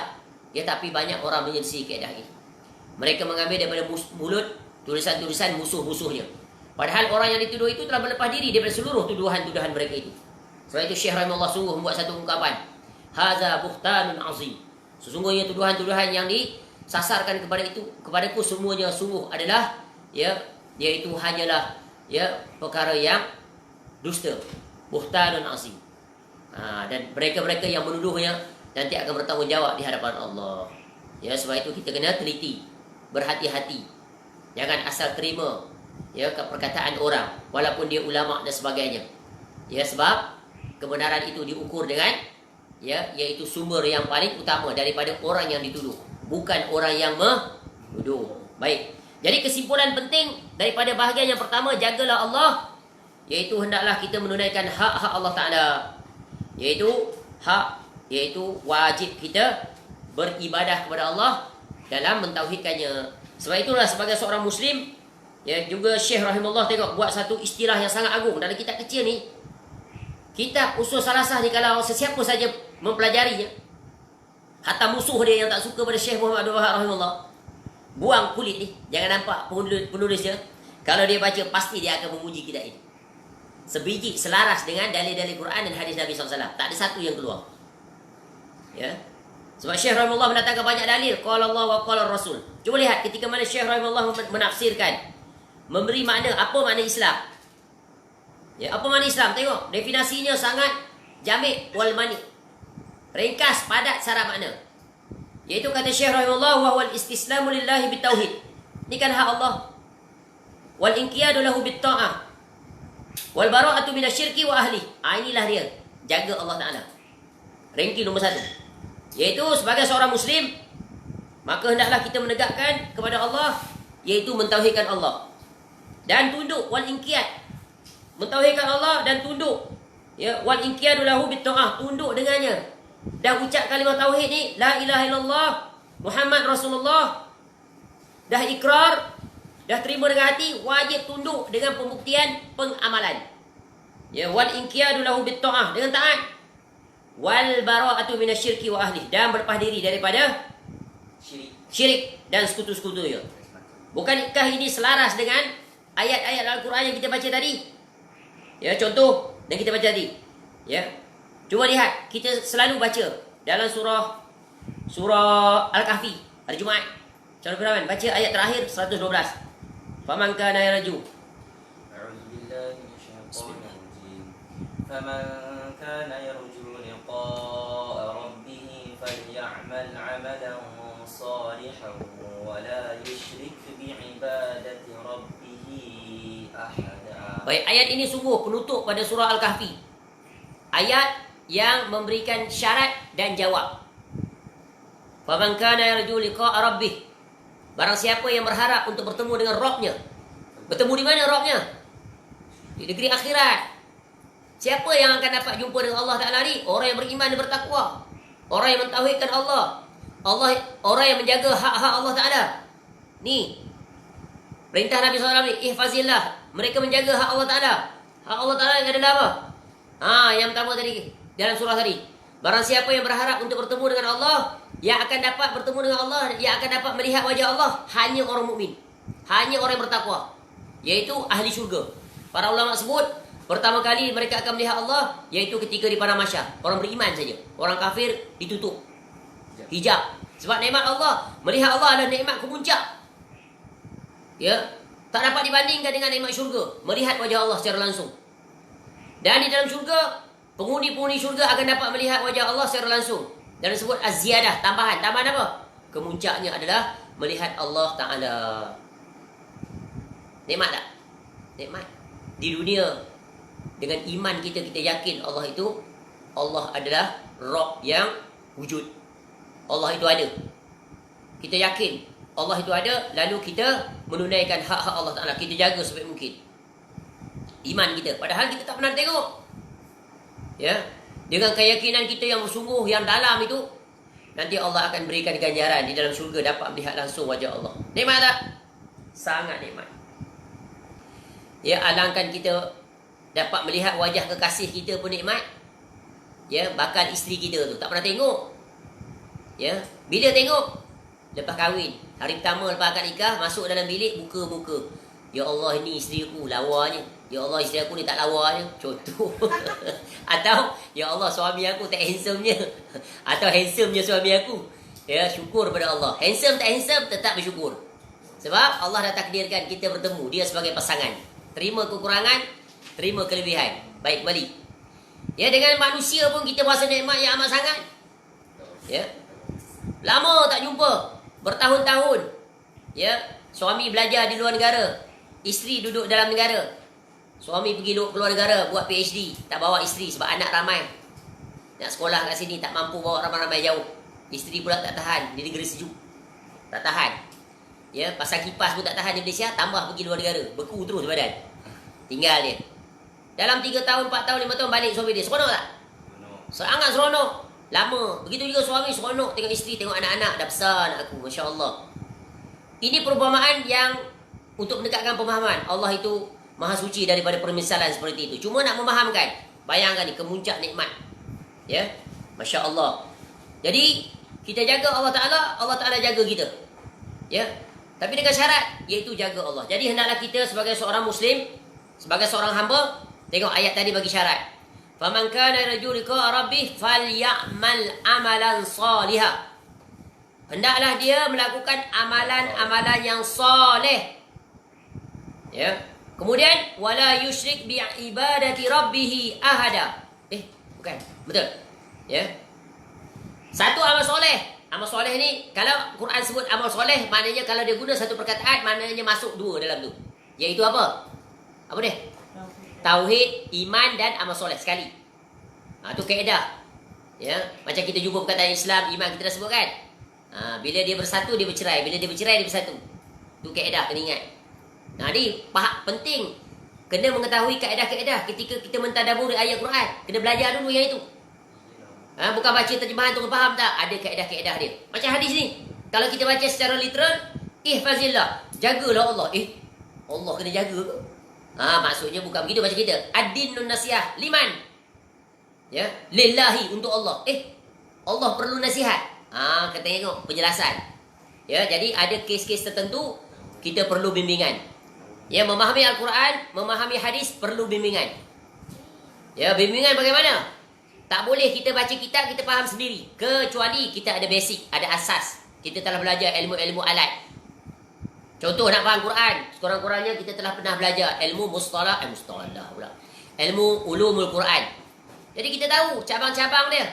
ya, tapi banyak orang menyelisih kaedah ini. Mereka mengambil daripada mulut tulisan-tulisan musuh-musuhnya, padahal orang yang dituduh itu telah berlepas diri daripada seluruh tuduhan-tuduhan mereka itu. Sebab itu Syekh rahimahullah sungguh membuat satu ungkapan, haza buhtanun azim. Sesungguhnya tuduhan-tuduhan yang disasarkan kepadaku semuanya sungguh adalah ya, iaitu hanyalah ya perkara yang dusta, buhtanun azim. Dan mereka-mereka yang menuduhnya nanti akan bertanggungjawab di hadapan Allah. Ya, sebab itu kita kena teliti, berhati-hati. Jangan asal terima ya perkataan orang walaupun dia ulama dan sebagainya. Ya, sebab kebenaran itu diukur dengan ya, iaitu sumber yang paling utama daripada orang yang dituduh, bukan orang yang menuduh. Baik. Jadi kesimpulan penting daripada bahagian yang pertama, jagalah Allah, iaitu hendaklah kita menunaikan hak-hak Allah Ta'ala, iaitu wajib kita beribadah kepada Allah dalam mentauhidkannya. Sebab itulah sebagai seorang Muslim, ya, juga Syekh rahimahullah tengok buat satu istilah yang sangat agung dalam kitab kecil ni. Kitab Usul Salasah ni, kalau sesiapa saja mempelajarinya, hatta musuh dia yang tak suka pada Syekh Muhammad Abdul Wahhab rahimahullah, buang kulit ni, jangan nampak penulis dia. Kalau dia baca, pasti dia akan memuji kitab ini. Sebiji, selaras dengan dalil-dalil Quran dan hadis Nabi SAW. Tak ada satu yang keluar. Ya. Sebab Syekh rahimahullah mendatangkan banyak dalil, qala Allah wa qala Rasul. Cuba lihat ketika mana Syekh rahimahullah menafsirkan, memberi makna apa makna Islam. Ya, apa makna Islam? Tengok, definisinya sangat jami' wal mani'. Ringkas, padat, syarat makna. Iaitu kata Syekh rahimahullah, wa huwal istislamu lillahi bitauhid. Ini kan hak Allah. Wal inqiyadu lahu bitta'ah. Wal bara'atu minasyirki wa ahli. Inilah dia, jaga Allah Ta'ala. Ranking nombor 1. Iaitu sebagai seorang Muslim, maka hendaklah kita menegakkan kepada Allah, iaitu mentauhidkan Allah dan tunduk, wal inqiyad, mentauhidkan Allah dan tunduk, ya, wal inqiyadu lahu bitta'ah, tunduk dengannya dan ucap kalimah tauhid ni, la ilaha illallah Muhammad Rasulullah, dah ikrar, dah terima dengan hati, wajib tunduk dengan pembuktian pengamalan. Ya, wal inqiyadu lahu bit ta'ah, dengan taat. Wal bara'atu minasyirki wa ahli, dan berlepas diri daripada syirik dan sekutu-sekutunya. Bukankah ini selaras dengan ayat-ayat Al-Quran yang kita baca tadi? Ya, contoh yang kita baca tadi. Ya. Cuba lihat, kita selalu baca dalam surah Al-Kahfi hari Jumaat. Cara Quran baca ayat terakhir 112. Faman kana yarju. A'udzu billahi minasyaitonir rajim. Faman kana yarju liqa'a rabbih falyamal 'amalan salihan wa la yusyrik bi'ibadati rabbih ahada. Baik, ayat ini sungguh penutup pada surah Al-Kahfi. Ayat yang memberikan syarat dan jawab. Faman kana yarju liqa'a rabbih. Barang siapa yang berharap untuk bertemu dengan Rabbnya. Bertemu di mana Rabbnya? Di negeri akhirat. Siapa yang akan dapat jumpa dengan Allah Ta'ala ni? Orang yang beriman dan bertakwa. Orang yang mentauhidkan Allah. Orang yang menjaga hak-hak Allah Ta'ala. Ni perintah Nabi SAW ni, ihfazillah. Mereka menjaga hak Allah Ta'ala. Hak Allah Ta'ala adalah apa? Yang pertama tadi, dalam surah tadi. Barang siapa yang berharap untuk bertemu dengan Allah, yang akan dapat bertemu dengan Allah, yang akan dapat melihat wajah Allah, hanya orang mukmin, hanya orang yang bertakwa, iaitu ahli syurga. Para ulama sebut, pertama kali mereka akan melihat Allah, iaitu ketika di padang mahsyar. Orang beriman saja. Orang kafir ditutup hijab. Sebab nikmat Allah, melihat Allah adalah nikmat kemuncak. Ya, tak dapat dibandingkan dengan nikmat syurga, melihat wajah Allah secara langsung. Dan di dalam syurga, penghuni-penghuni syurga akan dapat melihat wajah Allah secara langsung. Dan disebut az-ziyadah, tambahan. Tambahan apa? Kemuncaknya adalah melihat Allah Ta'ala. Nikmat tak? Nikmat. Di dunia, dengan iman kita yakin Allah itu, Allah adalah Rabb yang wujud. Allah itu ada. Kita yakin Allah itu ada, lalu kita menunaikan hak-hak Allah Ta'ala. Kita jaga sebaik mungkin iman kita, padahal kita tak pernah tengok. Ya, dengan keyakinan kita yang bersungguh, yang dalam itu, nanti Allah akan berikan ganjaran di dalam syurga, dapat melihat langsung wajah Allah. Nikmat tak? Sangat nikmat. Ya, alangkan kita dapat melihat wajah kekasih kita pun nikmat. Ya, bakal isteri kita tu tak pernah tengok. Ya, bila tengok? Lepas kahwin, hari pertama lepas akad nikah, masuk dalam bilik, buka muka. Ya Allah, ini isteri aku lawanya. Ya Allah, isteri aku ni tak lawanya. Contoh. Atau, ya Allah, suami aku tak handsome-nya. Atau handsome-nya suami aku. Ya, syukur pada Allah. Handsome tak handsome, tetap bersyukur. Sebab Allah dah takdirkan kita bertemu. Dia sebagai pasangan. Terima kekurangan, terima kelebihan. Baik, kembali. Ya, dengan manusia pun kita berasa nikmat yang amat sangat. Ya. Lama tak jumpa. Bertahun-tahun. Ya, suami belajar di luar negara. Isteri duduk dalam negara. Suami pergi keluar negara buat PhD, tak bawa isteri sebab anak ramai. Nak sekolah kat sini tak mampu bawa ramai-ramai jauh. Isteri pula tak tahan di negeri sejuk. Tak tahan. Ya, pasang kipas pun tak tahan di Malaysia, tambah pergi luar negara. Beku terus badan. Tinggal dia. Dalam 3 tahun, 4 tahun, 5 tahun balik suami dia. Seronok tak? Sangat seronok. Lama. Begitu juga suami seronok tengok isteri, tengok anak-anak dah besar anak aku. Masya Allah. Ini perumpamaan yang untuk mendekatkan pemahaman. Allah itu Maha suci daripada permisalan seperti itu. Cuma nak memahamkan. Bayangkan ni, kemuncak nikmat. Ya, Masya Allah. Jadi, kita jaga Allah Ta'ala, Allah Ta'ala jaga kita. Ya, tapi dengan syarat, iaitu jaga Allah. Jadi, hendaklah kita sebagai seorang Muslim, sebagai seorang hamba, tengok ayat tadi bagi syarat. Faman kana yarju liqa'a rabbih falyamal amalan salihah. Hendaklah dia melakukan amalan-amalan yang soleh. Ya. Kemudian wala yusyrik bi ibadati rabbih ahada. Bukan. Betul. Ya. Satu amal soleh. Amal soleh ni kalau Quran sebut amal soleh, maknanya kalau dia guna satu perkataan, maknanya masuk dua dalam tu. Iaitu apa? Apa dia? Tauhid, iman dan amal soleh sekali. Tu kaedah. Ya, macam kita jumpa perkataan Islam, iman kita dah sebut kan? Bila dia bersatu, dia bercerai. Bila dia bercerai, dia bersatu. Tu kaedah, kena ingat. Jadi, penting. Kena mengetahui kaedah-kaedah ketika kita mentadaburi ayat Quran. Kena belajar dulu yang itu. Bukan baca terjemahan tu faham tak? Ada kaedah-kaedah dia. Macam hadis ni. Kalau kita baca secara literal, ihfazillah, jagalah Allah. Allah kena jaga ke? Maksudnya bukan begitu baca kita. Ad-dinun nasihat, liman? Ya, lillahi, untuk Allah. Allah perlu nasihat. Kita tengok penjelasan. Ya, jadi ada kes-kes tertentu kita perlu bimbingan. Ya, memahami Al-Quran, memahami hadis perlu bimbingan. Ya, bimbingan bagaimana? Tak boleh kita baca kitab, kita faham sendiri. Kecuali kita ada basic, ada asas. Kita telah belajar ilmu-ilmu alat. Contoh nak faham Quran, sekurang-kurangnya kita telah pernah belajar ilmu mustalah pula. Ilmu ulumul Quran. Jadi kita tahu cabang-cabang dia.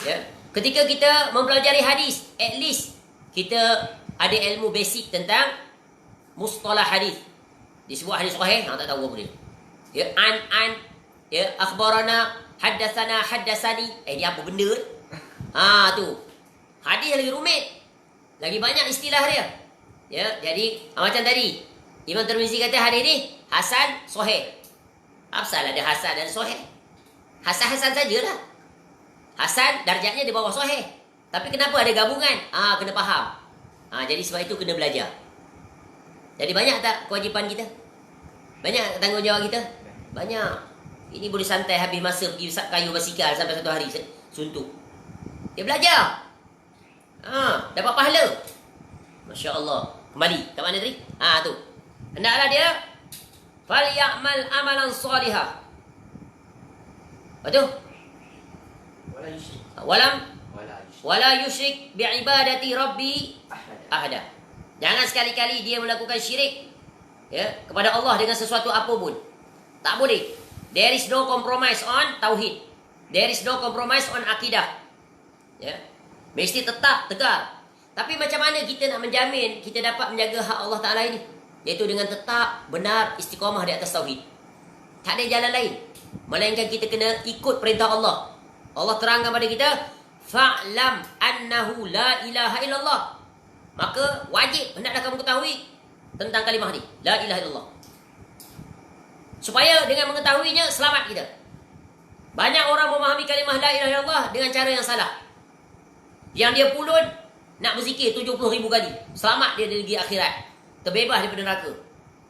Ya. Ketika kita mempelajari hadis, at least kita ada ilmu basic tentang mustalah hadis. Disebut hadis sahih, tak tahu apa dia. Ya, ya, akhbarana, haddasani. Dia apa benda? Tu. Hadis lagi rumit. Lagi banyak istilah dia. Ya, jadi macam tadi Imam Tirmizi kata hadis ni hasan sahih. Apa ada hasan dan sahih? Hasan-hasan sajalah. Hasan darjatnya di bawah sahih. Tapi kenapa ada gabungan? Kena faham. Jadi sebab itu kena belajar. Jadi banyak tak kewajipan kita? Banyak tanggungjawab kita? Banyak. Ini boleh santai habis masa pergi kayu basikal sampai satu hari suntuk. Dia belajar. Dapat pahala. Masya Allah. Kembali. Kat mana tadi? Tu. Hendaklah dia falyamal amalan salihah. Betul? Wala yusyrik bi'ibadati rabbi ahada. Jangan sekali-kali dia melakukan syirik, ya, kepada Allah dengan sesuatu apa pun. Tak boleh. There is no compromise on tauhid. There is no compromise on akidah. Ya. Mesti tetap tegar. Tapi macam mana kita nak menjamin kita dapat menjaga hak Allah Ta'ala ini? Iaitu dengan tetap benar istiqamah di atas tauhid. Tak ada jalan lain. Melainkan kita kena ikut perintah Allah. Allah terangkan pada kita, fa'lam annahu la ilaha illallah. Maka wajib hendaklah kamu ketahui tentang kalimah ni, la ilaha illallah. Supaya dengan mengetahuinya selamat kita. Banyak orang memahami kalimah la ilaha illallah dengan cara yang salah. Yang dia pulun nak berzikir 70,000 kali, selamat dia dari akhirat, terbebas daripada neraka.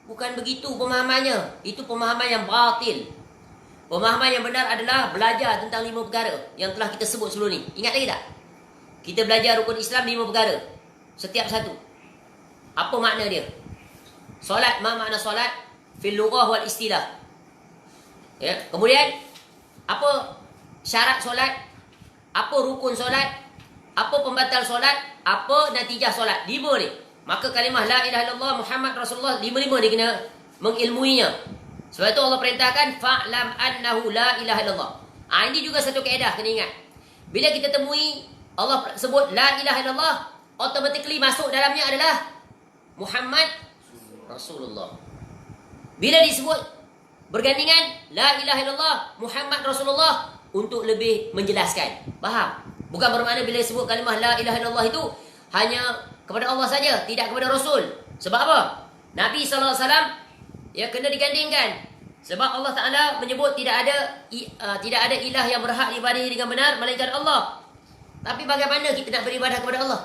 Bukan begitu pemahamannya. Itu pemahaman yang batil. Pemahaman yang benar adalah belajar tentang 5 perkara yang telah kita sebut sebelum ni. Ingat lagi tak? Kita belajar rukun Islam 5 perkara. Setiap satu. Apa makna dia? Solat, makna solat? Fil lughah wal istilah. Ya. Kemudian, apa syarat solat? Apa rukun solat? Apa pembatal solat? Apa natijah solat? 5 ni. Maka kalimah la ilaha illallah Muhammad Rasulullah 5 dia kena mengilmuinya. Sebab itu Allah perintahkan fa'lam annahu la ilaha illallah. Ini juga satu kaedah kena ingat. Bila kita temui Allah sebut la ilaha illallah, automatically masuk dalamnya adalah Muhammad Rasulullah. Bila disebut bergandingan la ilaha illallah Muhammad Rasulullah untuk lebih menjelaskan. Faham? Bukan bermakna bila disebut kalimah la ilaha illallah itu hanya kepada Allah saja, tidak kepada Rasul. Sebab apa? Nabi SAW ya kena digandingkan. Sebab Allah Ta'ala menyebut tidak ada ilah yang berhak diibadahi dengan benar melainkan Allah. Tapi bagaimana kita nak beribadah kepada Allah?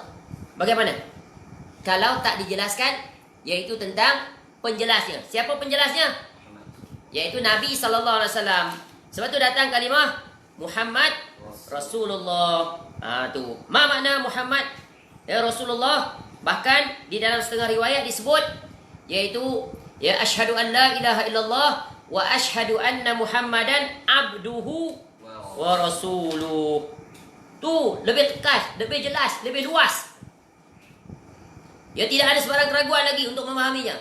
Bagaimana? Kalau tak dijelaskan, iaitu tentang penjelasnya. Siapa penjelasnya? Iaitu Nabi SAW. Sebab tu datang kalimah Muhammad Rasulullah. Tu. Ma makna Muhammad ya Rasulullah? Bahkan di dalam setengah riwayat disebut iaitu ya asyhadu an la ilaha illallah wa asyhadu anna Muhammadan abduhu wa rasuluh. Tu lebih tegas, lebih jelas, lebih luas. Ya tidak ada sebarang keraguan lagi untuk memahaminya.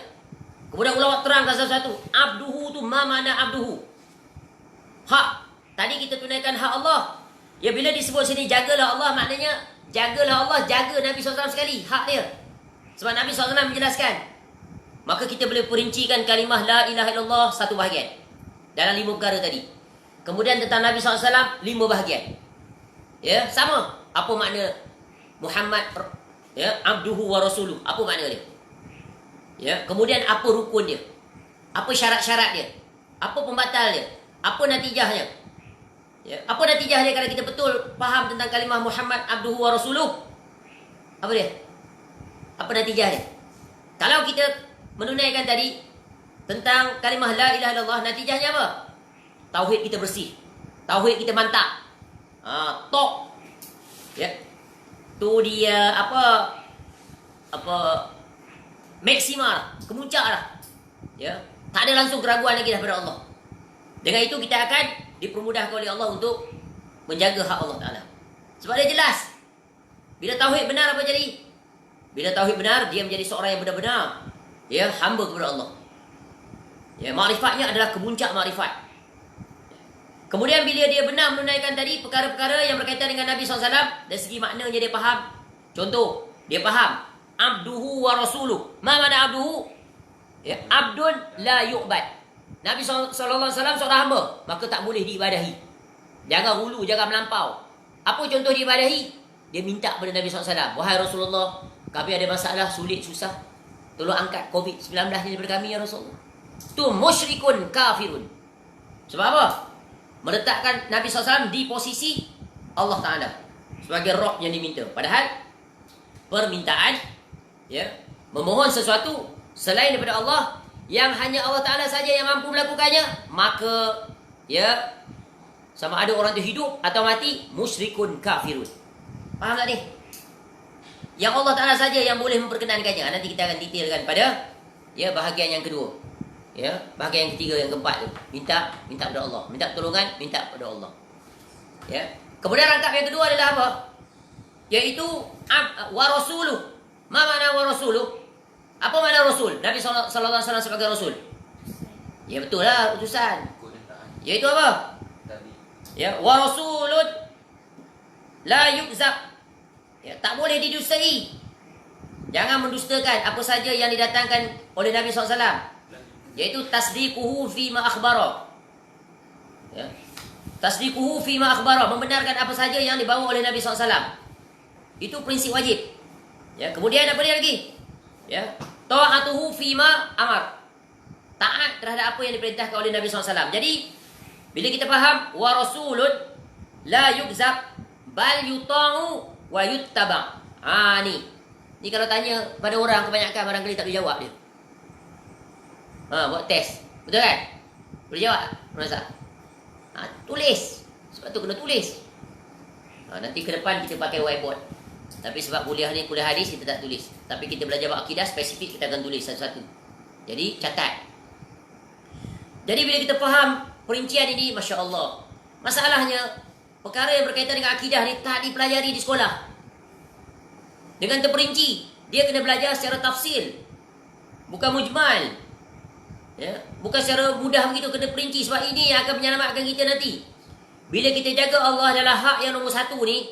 Kemudian ulama terangkan satu-satu. Abduhu tu ma makna abduhu? Hak. Tadi kita tunaikan hak Allah. Ya bila disebut sini jagalah Allah, maknanya jagalah Allah, jaga Nabi SAW sekali. Hak dia. Sebab Nabi SAW menjelaskan. Maka kita boleh perincikan kalimah la ilaha illallah satu bahagian. Dalam 5 perkara tadi. Kemudian tentang Nabi SAW 5 bahagian. Ya, sama. Apa makna Muhammad ya, abduhu wa rasuluh? Apa makna dia? Ya, kemudian apa rukun dia? Apa syarat-syarat dia? Apa pembatal dia? Apa natijahnya? Ya, apa natijah dia kalau kita betul faham tentang kalimah Muhammad abduhu wa rasuluh? Apa dia? Apa natijah dia? Kalau kita menunaikan tadi tentang kalimah la ilaha illallah, natijahnya apa? Tauhid kita bersih. Tauhid kita mantap. Tok. Ya. Tu dia apa maksimal, kemuncak lah. Ya. Tak ada langsung keraguan lagi daripada Allah. Dengan itu kita akan dipermudahkan oleh Allah untuk menjaga hak Allah Ta'ala. Sebab dia jelas. Bila tauhid benar apa jadi? Bila tauhid benar, dia menjadi seorang yang benar-benar ya hamba kepada Allah. Ya, makrifatnya adalah kemuncak makrifat. Kemudian bila dia benar menunaikan tadi perkara-perkara yang berkaitan dengan Nabi SAW, dari segi maknanya dia faham. Contoh, dia faham abduhu wa rasuluh. Ma mana abduhu? Ya, abdun la yu'bad. Nabi SAW seorang hamba, maka tak boleh diibadahi. Jangan hulu, jangan melampau. Apa contoh diibadahi? Dia minta kepada Nabi SAW, wahai Rasulullah, kami ada masalah sulit, susah, tolong angkat COVID-19 ni daripada kami ya Rasulullah. Tu musyrikun kafirun. Sebab apa? Meletakkan Nabi SAW di posisi Allah Ta'ala sebagai Rabb yang diminta. Padahal permintaan ya, memohon sesuatu selain daripada Allah, yang hanya Allah Ta'ala saja yang mampu melakukannya, maka ya, sama ada orang itu hidup atau mati, musyrikun kafirun. Faham tak ni? Yang Allah Ta'ala saja yang boleh memperkenankannya. Nanti kita akan detailkan pada ya bahagian yang kedua. Ya, bahagian yang ketiga, yang keempat tu. Minta kepada Allah. Minta pertolongan, minta kepada Allah. Ya. Kemudian rangkap yang kedua adalah apa? Yaitu wa rasuluh. Ma makna wa rasuluh? Apa makna rasul? Nabi sallallahu alaihi wasallam sebagai rasul. Ya betul lah, utusan. Yaitu apa? Ya, wa rasulun la yukzab. Ya, tak boleh didustai. Jangan mendustakan apa saja yang didatangkan oleh Nabi SAW. Iaitu tasdiquhu fima akhbara. Ya. Tasdiquhu fima akhbara, membenarkan apa saja yang dibawa oleh Nabi SAW. Itu prinsip wajib. Ya, kemudian apa dia lagi? Ya, ta'atuhu fima amar. Taat terhadap apa yang diperintahkan oleh Nabi SAW. Jadi bila kita faham wa rasulun la yukzab bal yuta'u wa yuttaba. Ni kalau tanya pada orang, kebanyakan barangkali tak boleh jawab dia. Buat test. Betul kan? Boleh jawab? Masa? Tulis. Sebab tu kena tulis. Nanti ke depan kita pakai whiteboard. Tapi sebab kuliah ni kuliah hadis, kita tak tulis. Tapi kita belajar akidah spesifik, kita akan tulis satu-satu. Jadi catat. Jadi bila kita faham perincian ini, Masya Allah. Masalahnya, perkara yang berkaitan dengan akidah ni tak dipelajari di sekolah. Dengan terperinci. Dia kena belajar secara tafsil. Bukan mujmal. Ya, bukan secara mudah begitu, kena perinci. Sebab ini yang akan menyelamatkan kita nanti. Bila kita jaga Allah adalah hak yang nombor satu ni,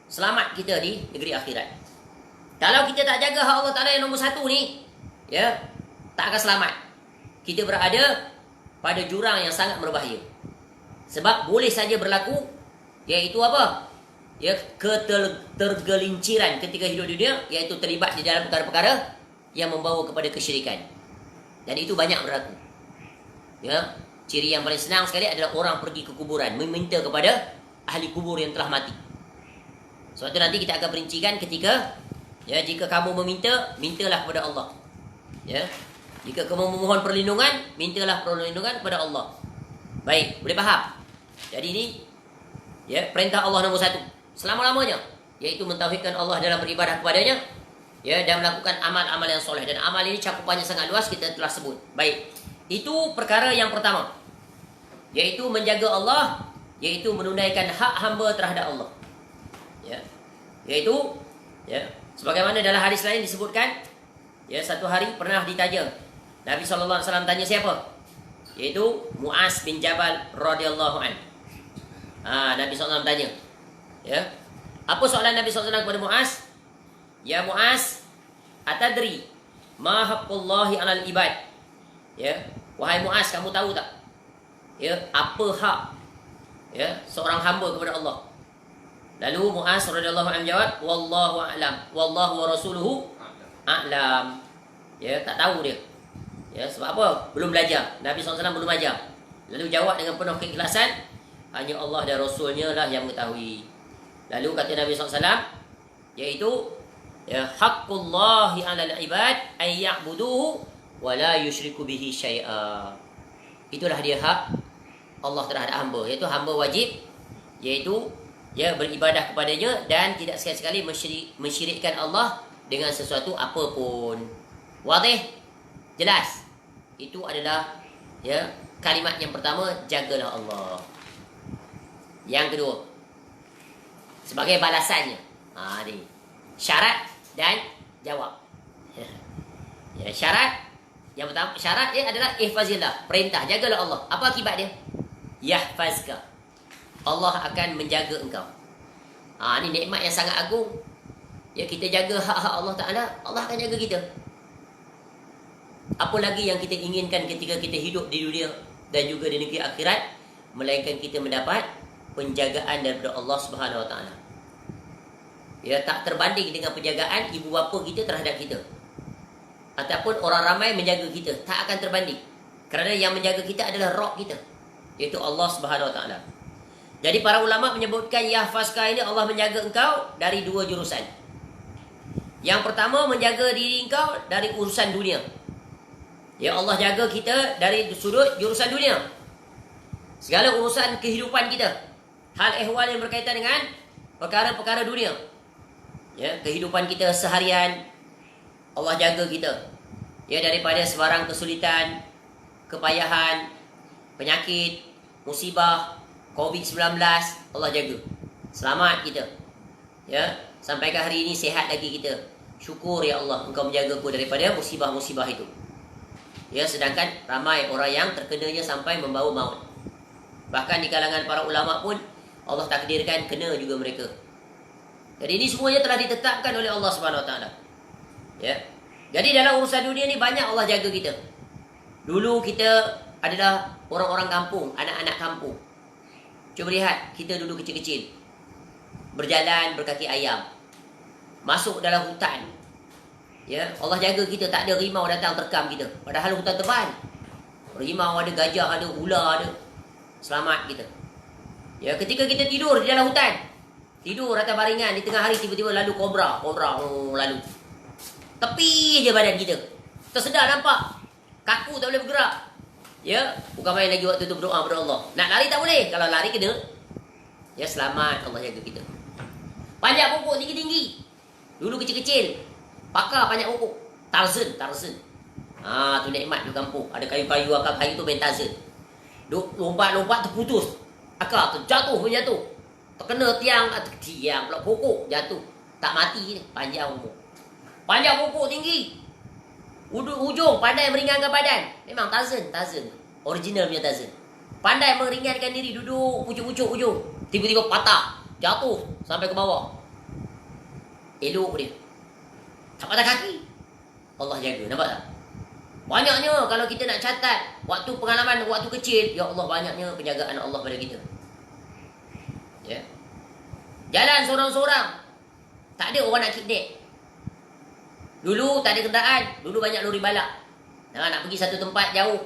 selamat kita di negeri akhirat. Kalau kita tak jaga hak Allah Ta'ala yang nombor satu ni, ya, tak akan selamat. Kita berada pada jurang yang sangat berbahaya. Sebab boleh saja berlaku, iaitu apa? Ya, ketergelinciran ketika hidup di dunia, iaitu terlibat di dalam perkara-perkara yang membawa kepada kesyirikan. Dan itu banyak berlaku. Ya, ciri yang paling senang sekali adalah orang pergi ke kuburan, meminta kepada ahli kubur yang telah mati. Sebab itu nanti kita akan perincikan ketika, ya, jika kamu meminta, mintalah kepada Allah. Ya, jika kamu memohon perlindungan, mintalah perlindungan kepada Allah. Baik, boleh faham? Jadi ini, ya, perintah Allah nombor satu selama-lamanya, yaitu mentauhidkan Allah dalam beribadah kepadanya, ya, dan melakukan amal-amal yang soleh. Dan amal ini cakupannya sangat luas, kita telah sebut. Baik, itu perkara yang pertama, yaitu menjaga Allah, yaitu menunaikan hak hamba terhadap Allah. Ya, yaitu, ya, sebagaimana dalam hadis lain disebutkan, ya, satu hari pernah ditanya, Nabi SAW tanya siapa? Yaitu Mu'az bin Jabal radhiyallahu anhu. Nabi SAW tanya, ya, apa soalan Nabi SAW kepada Mu'az? Ya Mu'az, atadri ma haqqullahi 'alal ibad? Ya, wahai Mu'az, kamu tahu tak? Ya, apa hak, ya, seorang hamba kepada Allah? Lalu Mu'az radhiyallahu anhu jawab, wallahu a'lam, wallahu wa rasuluhu a'lam. Ya, tak tahu dia. Ya, sebab apa? Belum belajar. Nabi SAW belum ajar. Lalu jawab dengan penuh keikhlasan, hanya Allah dan Rasulnya lah yang mengetahui. Lalu kata Nabi SAW, iaitu, Ya, haqqullahi 'alal ibad ay ya'buduhu wa la yusyriku bihi syai'a. Itulah dia hak Allah terhadap hamba, iaitu hamba wajib iaitu ya beribadah kepadanya dan tidak sekali-sekali mensyirikkan Allah dengan sesuatu apapun. Wadih? Jelas? Itu adalah ya kalimat yang pertama, jagalah Allah. Yang kedua, sebagai balasannya, ni syarat dan jawab. Ya, syarat yang pertama, syarat dia adalah ihfazillah, perintah, jagalah Allah. Apa akibat dia? Yahfazka, Allah akan menjaga engkau. Ni nikmat yang sangat agung. Ya, kita jaga hak-hak Allah Ta'ala, Allah akan jaga kita. Apa lagi yang kita inginkan ketika kita hidup di dunia dan juga di negeri akhirat, melainkan kita mendapat penjagaan daripada Allah Subhanahu Wa Ta'ala. Ya, tak terbanding dengan penjagaan ibu bapa kita terhadap kita, ataupun orang ramai menjaga kita, tak akan terbanding. Kerana yang menjaga kita adalah Rabb kita, iaitu Allah Subhanahu Wa Ta'ala. Jadi para ulama menyebutkan yahfazka ini Allah menjaga engkau dari dua jurusan. Yang pertama, menjaga diri engkau dari urusan dunia. Ya, Allah jaga kita dari sudut jurusan dunia. Segala urusan kehidupan kita, hal ehwal yang berkaitan dengan perkara-perkara dunia. Ya, kehidupan kita seharian, Allah jaga kita. Ya, daripada sebarang kesulitan, kepayahan, penyakit, musibah, COVID-19, Allah jaga. Selamat kita. Ya, sampai ke hari ini sihat lagi kita. Syukur ya Allah, Engkau menjagaku daripada musibah-musibah itu. Ya, sedangkan ramai orang yang terkenanya sampai membawa maut. Bahkan di kalangan para ulama pun Allah takdirkan kena juga mereka. Jadi ini semuanya telah ditetapkan oleh Allah Subhanahu Wa Taala. Ya. Jadi dalam urusan dunia ni banyak Allah jaga kita. Dulu kita adalah orang-orang kampung, anak-anak kampung. Cuba lihat, kita dulu kecil-kecil, berjalan berkaki ayam, masuk dalam hutan. Ya, Allah jaga kita, tak ada rimau datang terkam kita. Padahal hutan tebal. Rimau ada, gajah ada, ular ada. Selamat kita. Ya, ketika kita tidur di dalam hutan, tidur atas baringan, di tengah hari tiba-tiba lalu kobra lalu. Tepi je badan kita. Tersedar nampak. Kaku tak boleh bergerak. Ya, bukan main lagi waktu tu berdoa kepada Allah. Nak lari tak boleh. Kalau lari kena. Ya, selamat, Allah jaga kita. Panjat pokok tinggi-tinggi. Dulu kecil-kecil, pakar panjat pokok. Tarzan. Tu nikmat di kampung. Ada kayu-kayu, akar kayu tu main Tarzan. Lompat-lompat terputus. Akar tu jatuh. Terkena tiang pula pokok jatuh. Tak mati, panjang pokok. Panjang pokok tinggi. Ujung pandai meringankan badan. Memang Tarzan. Original punya Tarzan. Pandai meringankan diri, duduk pucuk-pucuk ujung. Tiba-tiba patah, jatuh sampai ke bawah. Elok dia. Tak patah kaki. Allah jaga, nampak tak? Banyaknya kalau kita nak catat waktu pengalaman waktu kecil, ya Allah, banyaknya penjagaan Allah pada kita. Ya. Jalan seorang-seorang. Tak ada orang nak kidnap. Dulu tak ada kenderaan, dulu banyak lori balak. Nak pergi satu tempat jauh,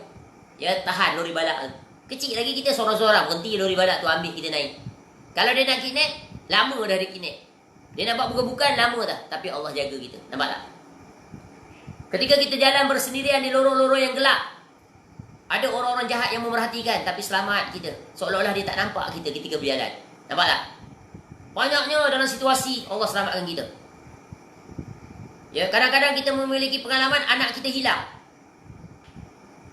ya, tahan lori balak. Kecil lagi kita seorang-seorang, berhenti lori balak tu, ambil kita naik. Kalau dia nak kidnap, lama dah dia kidnap. Dia nak buat bukan-bukan, lama dah. Tapi Allah jaga kita, nampak tak? Ketika kita jalan bersendirian di lorong-lorong yang gelap, ada orang-orang jahat yang memerhatikan, tapi selamat kita. Seolah-olah dia tak nampak kita ketika berjalan. Nampak tak? Banyaknya dalam situasi Allah selamatkan kita. Ya, kadang-kadang kita memiliki pengalaman anak kita hilang.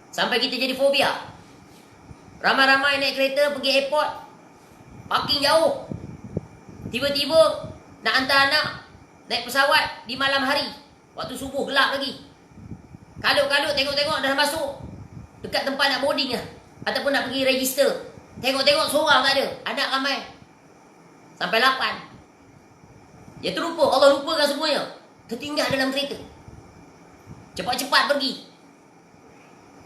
Sampai kita jadi fobia. Ramai-ramai naik kereta pergi airport, parking jauh. Tiba-tiba nak hantar anak naik pesawat di malam hari, waktu subuh gelap lagi. Kalut-kalut tengok-tengok dah masuk dekat tempat nak boarding lah, ataupun nak pergi register. Tengok-tengok seorang tak ada, anak ramai. Sampai 8. Ya, terlupa, Allah lupakan semuanya. Tertinggal dalam kereta. Cepat-cepat pergi.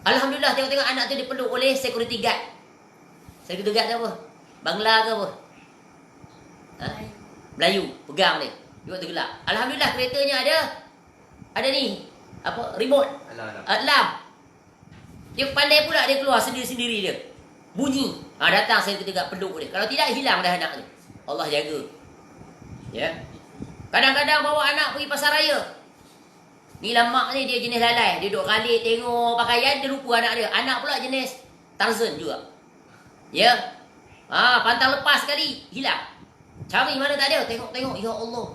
Alhamdulillah, tengok-tengok anak tu dipeluk oleh security guard. Security guard tu apa? Bangla ke apa? Melayu, pegang dia. Dia waktu gelap. Alhamdulillah, keretanya ada ni, apa? Remote. Alarm. Dia pandai pula, dia keluar sendiri-sendiri dia. Bunyi. Datang security guard peluk dia. Kalau tidak, hilang dah anak tu. Allah jaga. Ya. Kadang-kadang bawa anak pergi pasar raya. Ni lah mak ni dia jenis lalai. Dia duduk kalik tengok pakaian, dia lupa anak dia. Anak pula jenis Tarzan juga. Ya. Pantang lepas sekali, hilang. Cari mana tak ada. Tengok-tengok, ya Allah.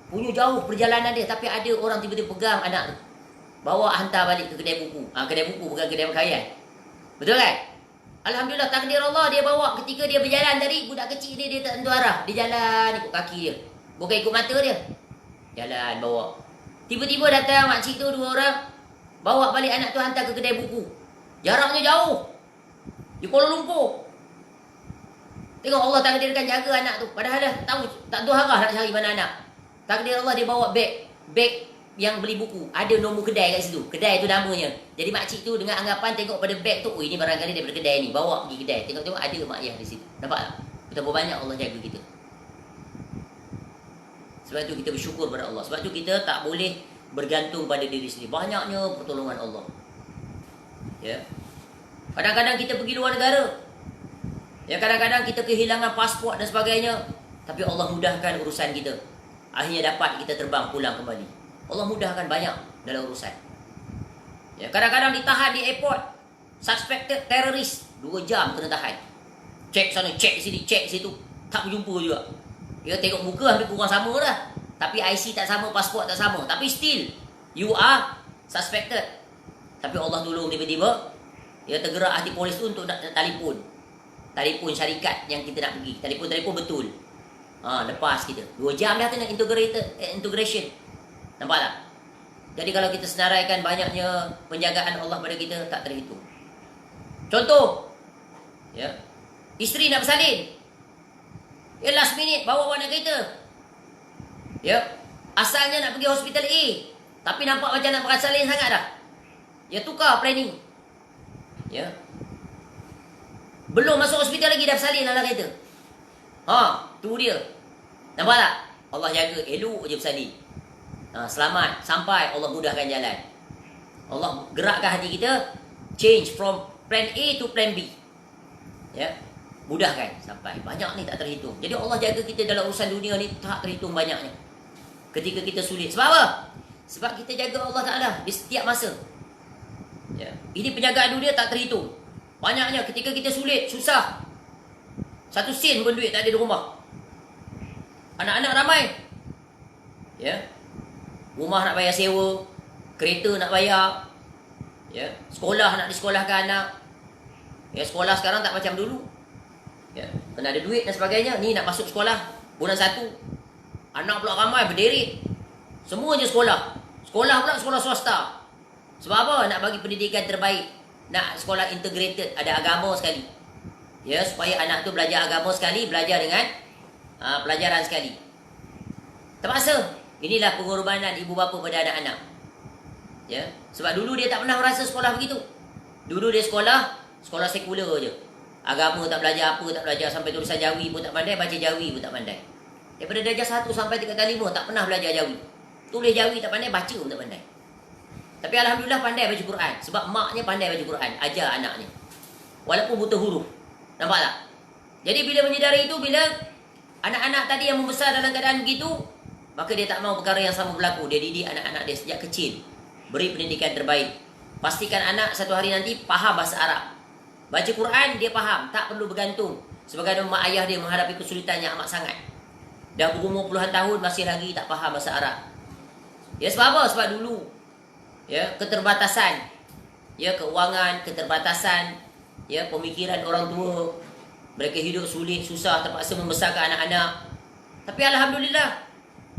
Punya jauh perjalanan dia, tapi ada orang tiba-tiba pegang anak tu. Bawa hantar balik ke kedai buku. Kedai buku bukan kedai pakaian. Betul kan? Alhamdulillah, takdir Allah dia bawa ketika dia berjalan tadi, budak kecil dia tak tentu arah. Dia jalan ikut kaki dia. Bukan ikut mata dia. Jalan bawa. Tiba-tiba datang makcik tu 2 orang, bawa balik anak tu hantar ke kedai buku. Jaraknya jauh. Di Kuala Lumpur. Tengok Allah takdirkan jaga anak tu. Padahal dah tahu, tak tahu arah nak cari mana anak. Takdir Allah dia bawa beg yang beli buku. Ada nombor kedai kat situ. Kedai tu namanya. Jadi makcik tu dengan anggapan tengok pada beg tu, ini barangkali daripada kedai ni. Bawa pergi kedai. Tengok-tengok ada mak ayah di situ. Nampak tak? Betapa banyak Allah jaga kita. Sebab tu kita bersyukur pada Allah. Sebab tu kita tak boleh bergantung pada diri sendiri. Banyaknya pertolongan Allah. Ya. Kadang-kadang kita pergi luar negara. Ya, kadang-kadang kita kehilangan pasport dan sebagainya. Tapi Allah mudahkan urusan kita. Akhirnya dapat kita terbang pulang kembali. Allah mudahkan banyak dalam urusan. Ya, kadang-kadang ditahan di airport. Suspected terrorist. 2 jam kena tahan. Cek sana, cek sini, cek situ. Tak berjumpa juga. Dia tengok muka hampir kurang sama lah. Tapi IC tak sama, pasport tak sama. Tapi still, you are suspected. Tapi Allah tolong tiba-tiba. Dia tergerak hati polis tu untuk nak telefon. Telefon syarikat yang kita nak pergi. Telefon betul. Lepas kita. 2 jam dah tu nak integration. Nampak tak? Jadi kalau kita senaraikan banyaknya penjagaan Allah pada kita, tak terhitung. Contoh. Ya. Isteri nak bersalin. Last minute bawa anak kereta. Ya. Asalnya nak pergi hospital A. Tapi nampak macam nak bersalin sangat dah. Ya, tukar planning. Ya. Belum masuk hospital lagi dah bersalin dalam kereta. Tu dia. Nampak tak? Allah jaga, elok je bersalin. Selamat, sampai Allah mudahkan jalan. Allah gerakkan hati kita, change from plan A to plan B. Ya. Mudahkan sampai. Banyak ni tak terhitung. Jadi Allah jaga kita dalam urusan dunia ni tak terhitung banyaknya. Ketika kita sulit. Sebab apa? Sebab kita jaga Allah Ta'ala di setiap masa. Ya. Ini penjagaan dunia tak terhitung. Banyaknya ketika kita sulit, susah. 1 sen pun duit tak ada di rumah. Anak-anak ramai. Ya. Rumah nak bayar sewa, kereta nak bayar. Ya. Sekolah nak disekolahkan anak. Ya, sekolah sekarang tak macam dulu. Ya. Kena ada duit dan sebagainya. Ni nak masuk sekolah bulan 1. Anak pula ramai berderet. Semua je sekolah. Sekolah pula sekolah swasta. Sebab apa? Nak bagi pendidikan terbaik. Nak sekolah integrated, ada agama sekali. Ya, supaya anak tu belajar agama sekali, belajar dengan pelajaran sekali. Terpaksa. Inilah pengorbanan ibu bapa pada anak-anak. Ya, sebab dulu dia tak pernah merasa sekolah begitu. Dulu dia sekolah sekular je. Agama tak belajar, apa tak belajar, sampai tulisan Jawi pun tak pandai, baca Jawi pun tak pandai. Daripada darjah 1 sampai tingkatan 5 tak pernah belajar Jawi. Tulis Jawi tak pandai, baca pun tak pandai. Tapi Alhamdulillah pandai baca Quran. Sebab maknya pandai baca Quran. Ajar anaknya. Walaupun buta huruf. Nampak tak? Jadi bila menyedari itu, bila anak-anak tadi yang membesar dalam keadaan begitu, maka dia tak mahu perkara yang sama berlaku. Dia didik anak-anak dia sejak kecil. Beri pendidikan terbaik. Pastikan anak satu hari nanti faham bahasa Arab. Baca Quran, dia faham. Tak perlu bergantung. Sebagai mak ayah dia menghadapi kesulitan yang amat sangat. Dah berumur puluhan tahun, masih lagi tak faham bahasa Arab. Ya, sebab apa? Sebab dulu, ya, keterbatasan, ya, keuangan, keterbatasan, ya, pemikiran orang tua. Mereka hidup sulit, susah, terpaksa membesarkan anak-anak. Tapi Alhamdulillah,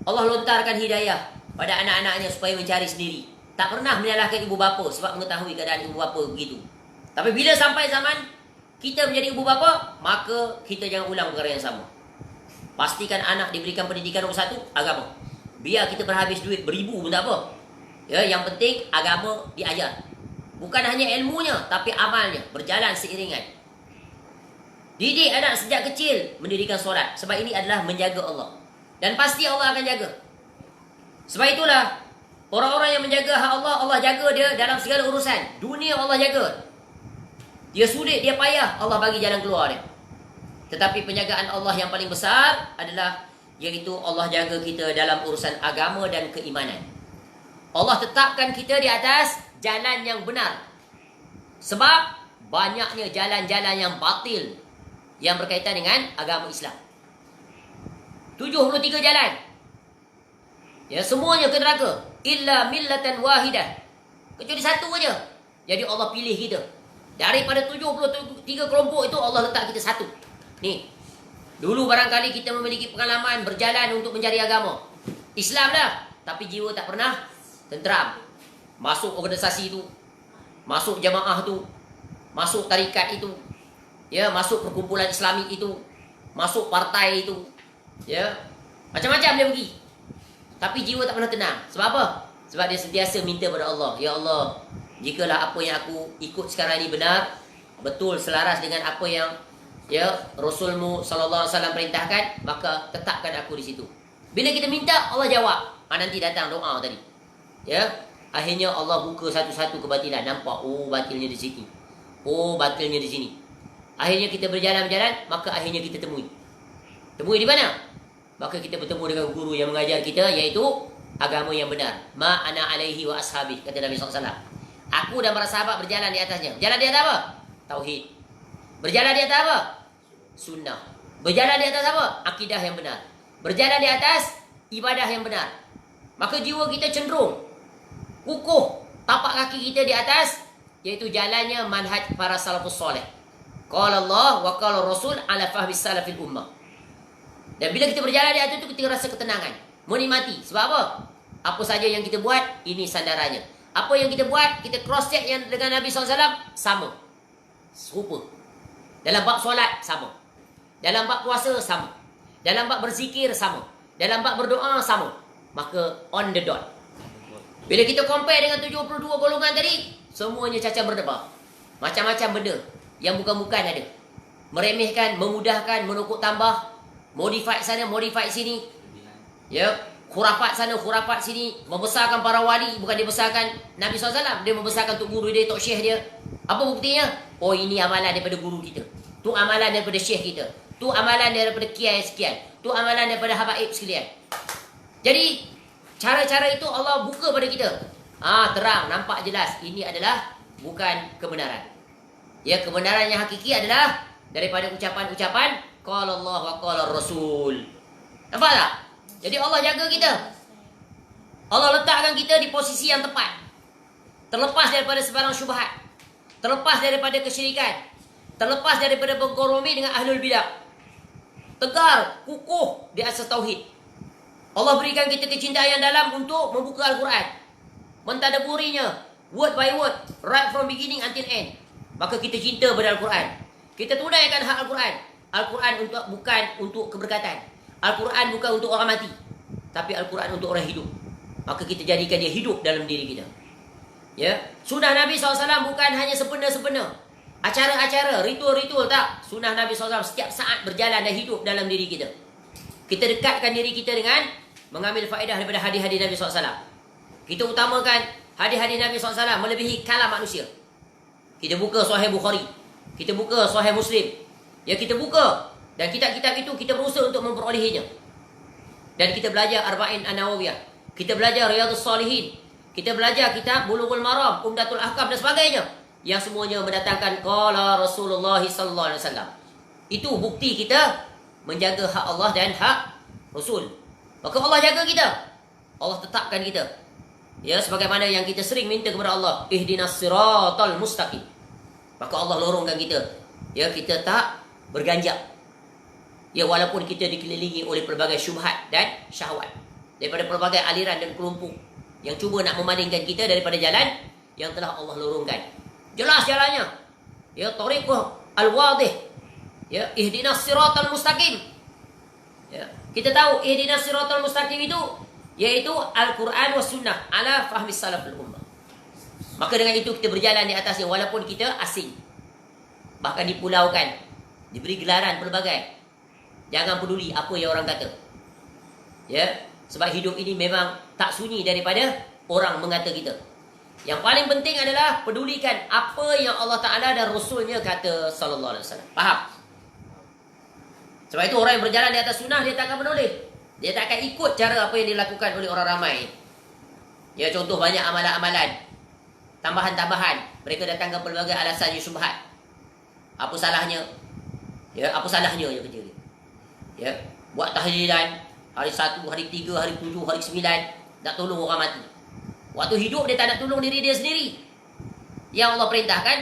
Allah lontarkan hidayah pada anak-anaknya supaya mencari sendiri. Tak pernah menyalahkan ibu bapa sebab mengetahui keadaan ibu bapa begitu. Tapi bila sampai zaman kita menjadi ibu bapa, maka kita jangan ulang perkara yang sama. Pastikan anak diberikan pendidikan nombor 1, agama. Biar kita berhabis duit beribu pun tak apa. Ya, yang penting agama diajar. Bukan hanya ilmunya, tapi amalnya. Berjalan seiringan. Didik anak sejak kecil mendirikan solat. Sebab ini adalah menjaga Allah. Dan pasti Allah akan jaga. Sebab itulah, orang-orang yang menjaga hak Allah, Allah jaga dia dalam segala urusan. Dunia Allah jaga. Dia sulit, dia payah, Allah bagi jalan keluar dia. Tetapi penjagaan Allah yang paling besar adalah iaitu Allah jaga kita dalam urusan agama dan keimanan. Allah tetapkan kita di atas jalan yang benar. Sebab banyaknya jalan-jalan yang batil yang berkaitan dengan agama Islam. 73 jalan. Ya, semuanya ke neraka. Illa millatan wahidah. Kecuali satu aja. Jadi Allah pilih kita. Daripada 73 kelompok itu Allah letak kita satu. Ni. Dulu barangkali kita memiliki pengalaman berjalan untuk mencari agama. Islam dah. Tapi jiwa tak pernah tenteram. Masuk organisasi itu. Masuk jamaah tu. Masuk tarikat itu. Ya, masuk perkumpulan Islami itu. Masuk partai itu. Ya. Macam-macam dia pergi. Tapi jiwa tak pernah tenang. Sebab apa? Sebab dia sentiasa minta pada Allah. Ya Allah, jikalah apa yang aku ikut sekarang ini benar, betul selaras dengan apa yang ya Rasulmu sallallahu alaihi wasallam perintahkan, maka tetapkan aku di situ. Bila kita minta, Allah jawab. Nanti datang doa tadi. Ya. Akhirnya Allah buka satu-satu kebatilan. Nampak, oh batilnya di sini. Oh batilnya di sini. Akhirnya kita berjalan-jalan, maka akhirnya kita temui. Temui di mana? Maka kita bertemu dengan guru yang mengajar kita, iaitu agama yang benar. Ma ana alaihi wa ashabi, kata Nabi SAW. Aku dan para sahabat berjalan di atasnya. Berjalan di atas apa? Tauhid. Berjalan di atas apa? Sunnah. Berjalan di atas apa? Akidah yang benar. Berjalan di atas ibadah yang benar. Maka jiwa kita cenderung kukuh, tapak kaki kita di atas, iaitu jalannya manhaj para salafus soleh. Qala Allah wa qala Rasul ala fahmi salafil ummah. Dan bila kita berjalan di atas itu, kita rasa ketenangan, menikmati. Sebab apa? Apa saja yang kita buat, ini sandarannya. Apa yang kita buat, kita cross check yang dengan Nabi SAW, sama. Serupa. Dalam bab solat, sama. Dalam bab puasa, sama. Dalam bab berzikir, sama. Dalam bab berdoa, sama. Maka on the dot. Bila kita compare dengan 72 golongan tadi, semuanya cacat berdebar. Macam-macam benda yang bukan-bukan ada. Meremehkan, memudahkan, menukuk tambah, modify sana, modify sini. Ya, khurafat sana, khurafat sini. Membesarkan para wali, bukan dibesarkan Nabi SAW. Dia membesarkan tok guru dia, tok syekh dia. Apa buktinya? Oh, ini amalan daripada guru kita. Tu amalan daripada syekh kita. Tu amalan daripada kiai sekian. Tu amalan daripada habaib sekalian. Jadi, cara-cara itu Allah buka pada kita. Terang, nampak jelas. Ini adalah bukan kebenaran. Ya, kebenaran yang hakiki adalah daripada ucapan-ucapan qala Allah wa qala Rasul. Nampak tak? Jadi Allah jaga kita. Allah letakkan kita di posisi yang tepat. Terlepas daripada sebarang syubhat. Terlepas daripada kesyirikan. Terlepas daripada bergoromi dengan ahlul bidah. Tegar, kukuh di atas tauhid. Allah berikan kita kecintaan yang dalam untuk membuka Al-Quran. Mentadaburinya, word by word, right from beginning until end. Maka kita cinta pada Al-Quran. Kita tunaikan hak Al-Quran. Al-Quran bukan untuk keberkatan. Al-Quran bukan untuk orang mati. Tapi Al-Quran untuk orang hidup. Maka kita jadikan dia hidup dalam diri kita. Ya, sunnah Nabi SAW bukan hanya sempena-sempena. Acara-acara, ritual-ritual, tak. Sunnah Nabi SAW setiap saat berjalan dan hidup dalam diri kita. Kita dekatkan diri kita dengan mengambil faedah daripada hadis-hadis Nabi SAW. Kita utamakan hadis-hadis Nabi SAW melebihi kalam manusia. Kita buka Sahih Bukhari. Kita buka Sahih Muslim. Ya, kita buka. Dan kitab-kitab itu kita berusaha untuk memperolehinya. Dan kita belajar Arba'in An-Nawawiyah. Kita belajar Riyadhus Salihin. Kita belajar kitab Bulughul Maram, Umdatul Ahkam dan sebagainya. Yang semuanya mendatangkan qala Rasulullah sallallahu alaihi wasallam. Itu bukti kita menjaga hak Allah dan hak Rasul. Maka Allah jaga kita. Allah tetapkan kita. Ya, sebagaimana yang kita sering minta kepada Allah, ihdinas siratal mustaqim. Maka Allah lorongkan kita. Ya, kita tak berganjak. Ya, walaupun kita dikelilingi oleh pelbagai syubhat dan syahwat. Daripada pelbagai aliran dan kelompok yang cuba nak memalingkan kita daripada jalan yang telah Allah lorongkan. Jelas jalannya. Ya, tariqah al-wadih. Ya, ihdinas siratal mustaqim. Ya, kita tahu ihdinas siratal mustaqim itu yaitu Al-Quran was sunnah ala fahmi salaful ummah. Maka dengan itu kita berjalan di atasnya walaupun kita asing. Bahkan dipulaukan, diberi gelaran pelbagai. Jangan peduli apa yang orang kata. Ya, sebab hidup ini memang tak sunyi daripada orang mengata kita. Yang paling penting adalah pedulikan apa yang Allah Ta'ala dan Rasulnya kata sallallahu alaihi wasallam. Faham? Sebab itu orang yang berjalan di atas sunnah dia tak akan menoleh. Dia tak akan ikut cara apa yang dilakukan oleh orang ramai. Ya, contoh banyak amalan-amalan, tambahan-tambahan. Mereka datangkan pelbagai alasan yang syubhat. Apa salahnya? Ya, apa salahnya yang kerja dia? Ya, buat tahlilan hari 1, hari 3, hari 7, hari 9, nak tolong orang mati. Waktu hidup dia tak nak tolong diri dia sendiri. Yang Allah perintahkan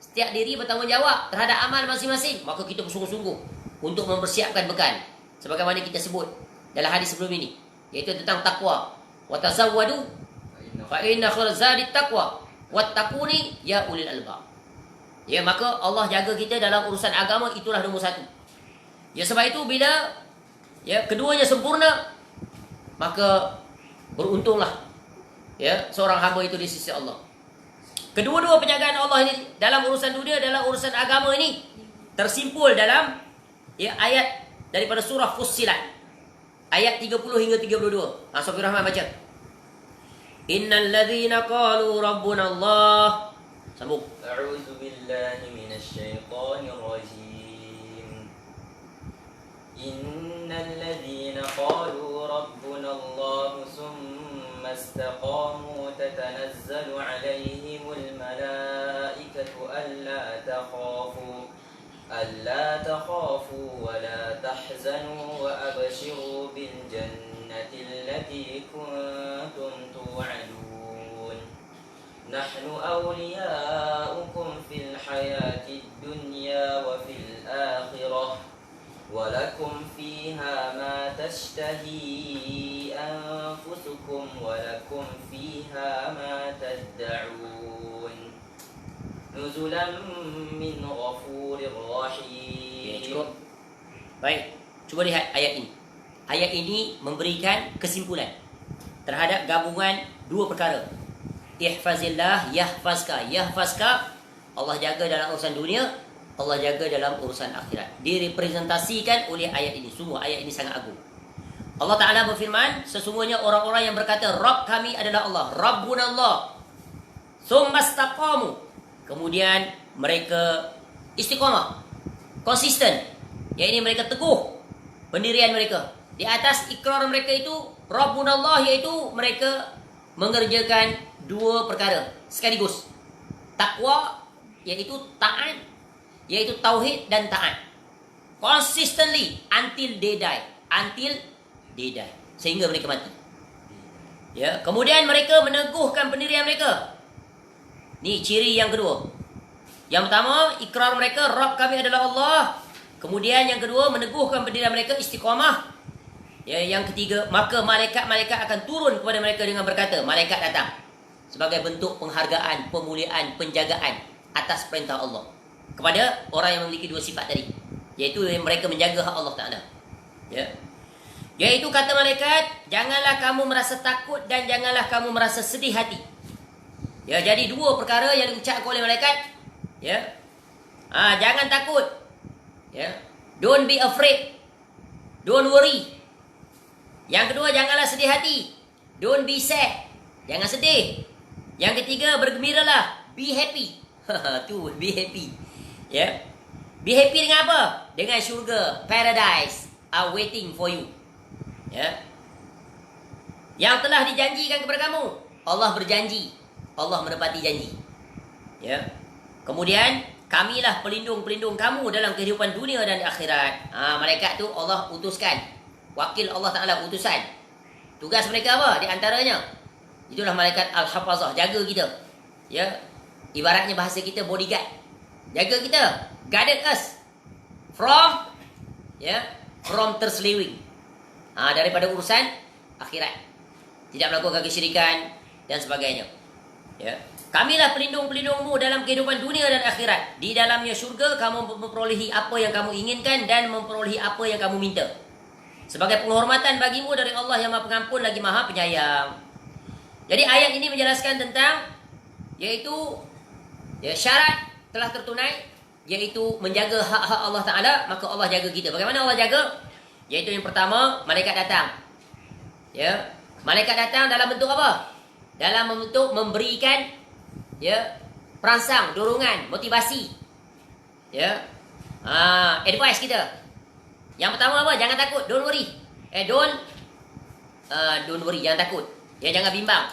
setiap diri bertanggungjawab terhadap amal masing-masing. Maka kita bersungguh-sungguh untuk mempersiapkan bekal. Sebagaimana kita sebut dalam hadis sebelum ini, iaitu tentang takwa. Wa tazawwadu fa inna khairaz zadi taqwa wattaquni ya ulil albab. Ya, maka Allah jaga kita dalam urusan agama, itulah nombor 1. Ya, sebab itu bila ya keduanya sempurna, maka beruntunglah ya seorang hamba itu di sisi Allah. Kedua-dua penjagaan Allah ini dalam urusan dunia, dalam urusan agama ini tersimpul dalam ya ayat daripada surah Fussilat ayat 30 hingga 32. Sofi Rahman baca. Innal ladzina qalu rabbuna Allah. Sambung. A'udzu billahi minasy syaithanir rajim. Innal ladzina qalu rabbuna Allah summa istaqamu tatanazzalu 'alaihimul malaikatu ألا تخافوا ولا تحزنوا وأبشروا بالجنة التي كنتم توعدون نحن أولياؤكم في الحياة الدنيا وفي الآخرة ولكم فيها ما تشتهي أنفسكم ولكم فيها ما تدعون Nuzulan min ghafurir rahim. Cukup. Baik, cuba lihat ayat ini. Ayat ini memberikan kesimpulan terhadap gabungan dua perkara. Ihfazillah yahfazka. Yahfazka, Allah jaga dalam urusan dunia, Allah jaga dalam urusan akhirat. Direpresentasikan oleh ayat ini. Sungguh ayat ini sangat agung. Allah Ta'ala berfirman, sesungguhnya orang-orang yang berkata Rabb kami adalah Allah, Rabbuna Allah, summa istaqamu, kemudian mereka istiqamah, konsisten. Yang ini mereka teguh pendirian mereka di atas ikrar mereka itu Rabbunallah, iaitu mereka mengerjakan dua perkara sekaligus. Takwa, iaitu taat, iaitu tauhid dan taat. Consistently until they die. Until they die. Sehingga mereka mati. Ya, kemudian mereka meneguhkan pendirian mereka. Ni ciri yang kedua. Yang pertama, ikrar mereka, Rabb kami adalah Allah. Kemudian yang kedua, meneguhkan pendirian mereka, istiqamah. Ya, yang ketiga, maka malaikat-malaikat akan turun kepada mereka dengan berkata, malaikat datang sebagai bentuk penghargaan, pemuliaan, penjagaan atas perintah Allah kepada orang yang memiliki dua sifat tadi, iaitu mereka menjaga hak Allah Ta'ala. Ya. Iaitu kata malaikat, janganlah kamu merasa takut dan janganlah kamu merasa sedih hati. Ya, jadi dua perkara yang diucapkan oleh malaikat. Ya. Jangan takut. Ya. Don't be afraid. Don't worry. Yang kedua, janganlah sedih hati. Don't be sad. Jangan sedih. Yang ketiga, bergembiralah. Be happy. Tu, be happy. Ya. Be happy dengan apa? Dengan syurga, paradise are waiting for you. Ya. Yang telah dijanjikan kepada kamu. Allah berjanji. Allah menepati janji. Ya. Kemudian kamilah pelindung-pelindung kamu dalam kehidupan dunia dan akhirat. Malaikat tu Allah utuskan. Wakil Allah Ta'ala utusan. Tugas mereka apa? Di antaranya, itulah malaikat Al-Hafazah, jaga kita. Ya. Ibaratnya bahasa kita bodyguard. Jaga kita. Guarded us from terselewing. Daripada urusan akhirat. Tidak melakukan kesyirikan dan sebagainya. Ya. Kamilah pelindung-pelindungmu dalam kehidupan dunia dan akhirat. Di dalamnya syurga kamu memperolehi apa yang kamu inginkan dan memperolehi apa yang kamu minta. Sebagai penghormatan bagimu dari Allah yang Maha Pengampun lagi Maha Penyayang. Jadi ayat ini menjelaskan tentang, yaitu ya, syarat telah tertunai, yaitu menjaga hak-hak Allah Ta'ala, maka Allah jaga kita. Bagaimana Allah jaga? Yaitu yang pertama, malaikat datang. Ya, malaikat datang dalam bentuk apa? Dalam bentuk memberikan perangsang, dorongan, motivasi. Ya. Advice kita. Yang pertama apa? Jangan takut, don't worry. Don't don't worry, jangan takut. Ya, jangan bimbang.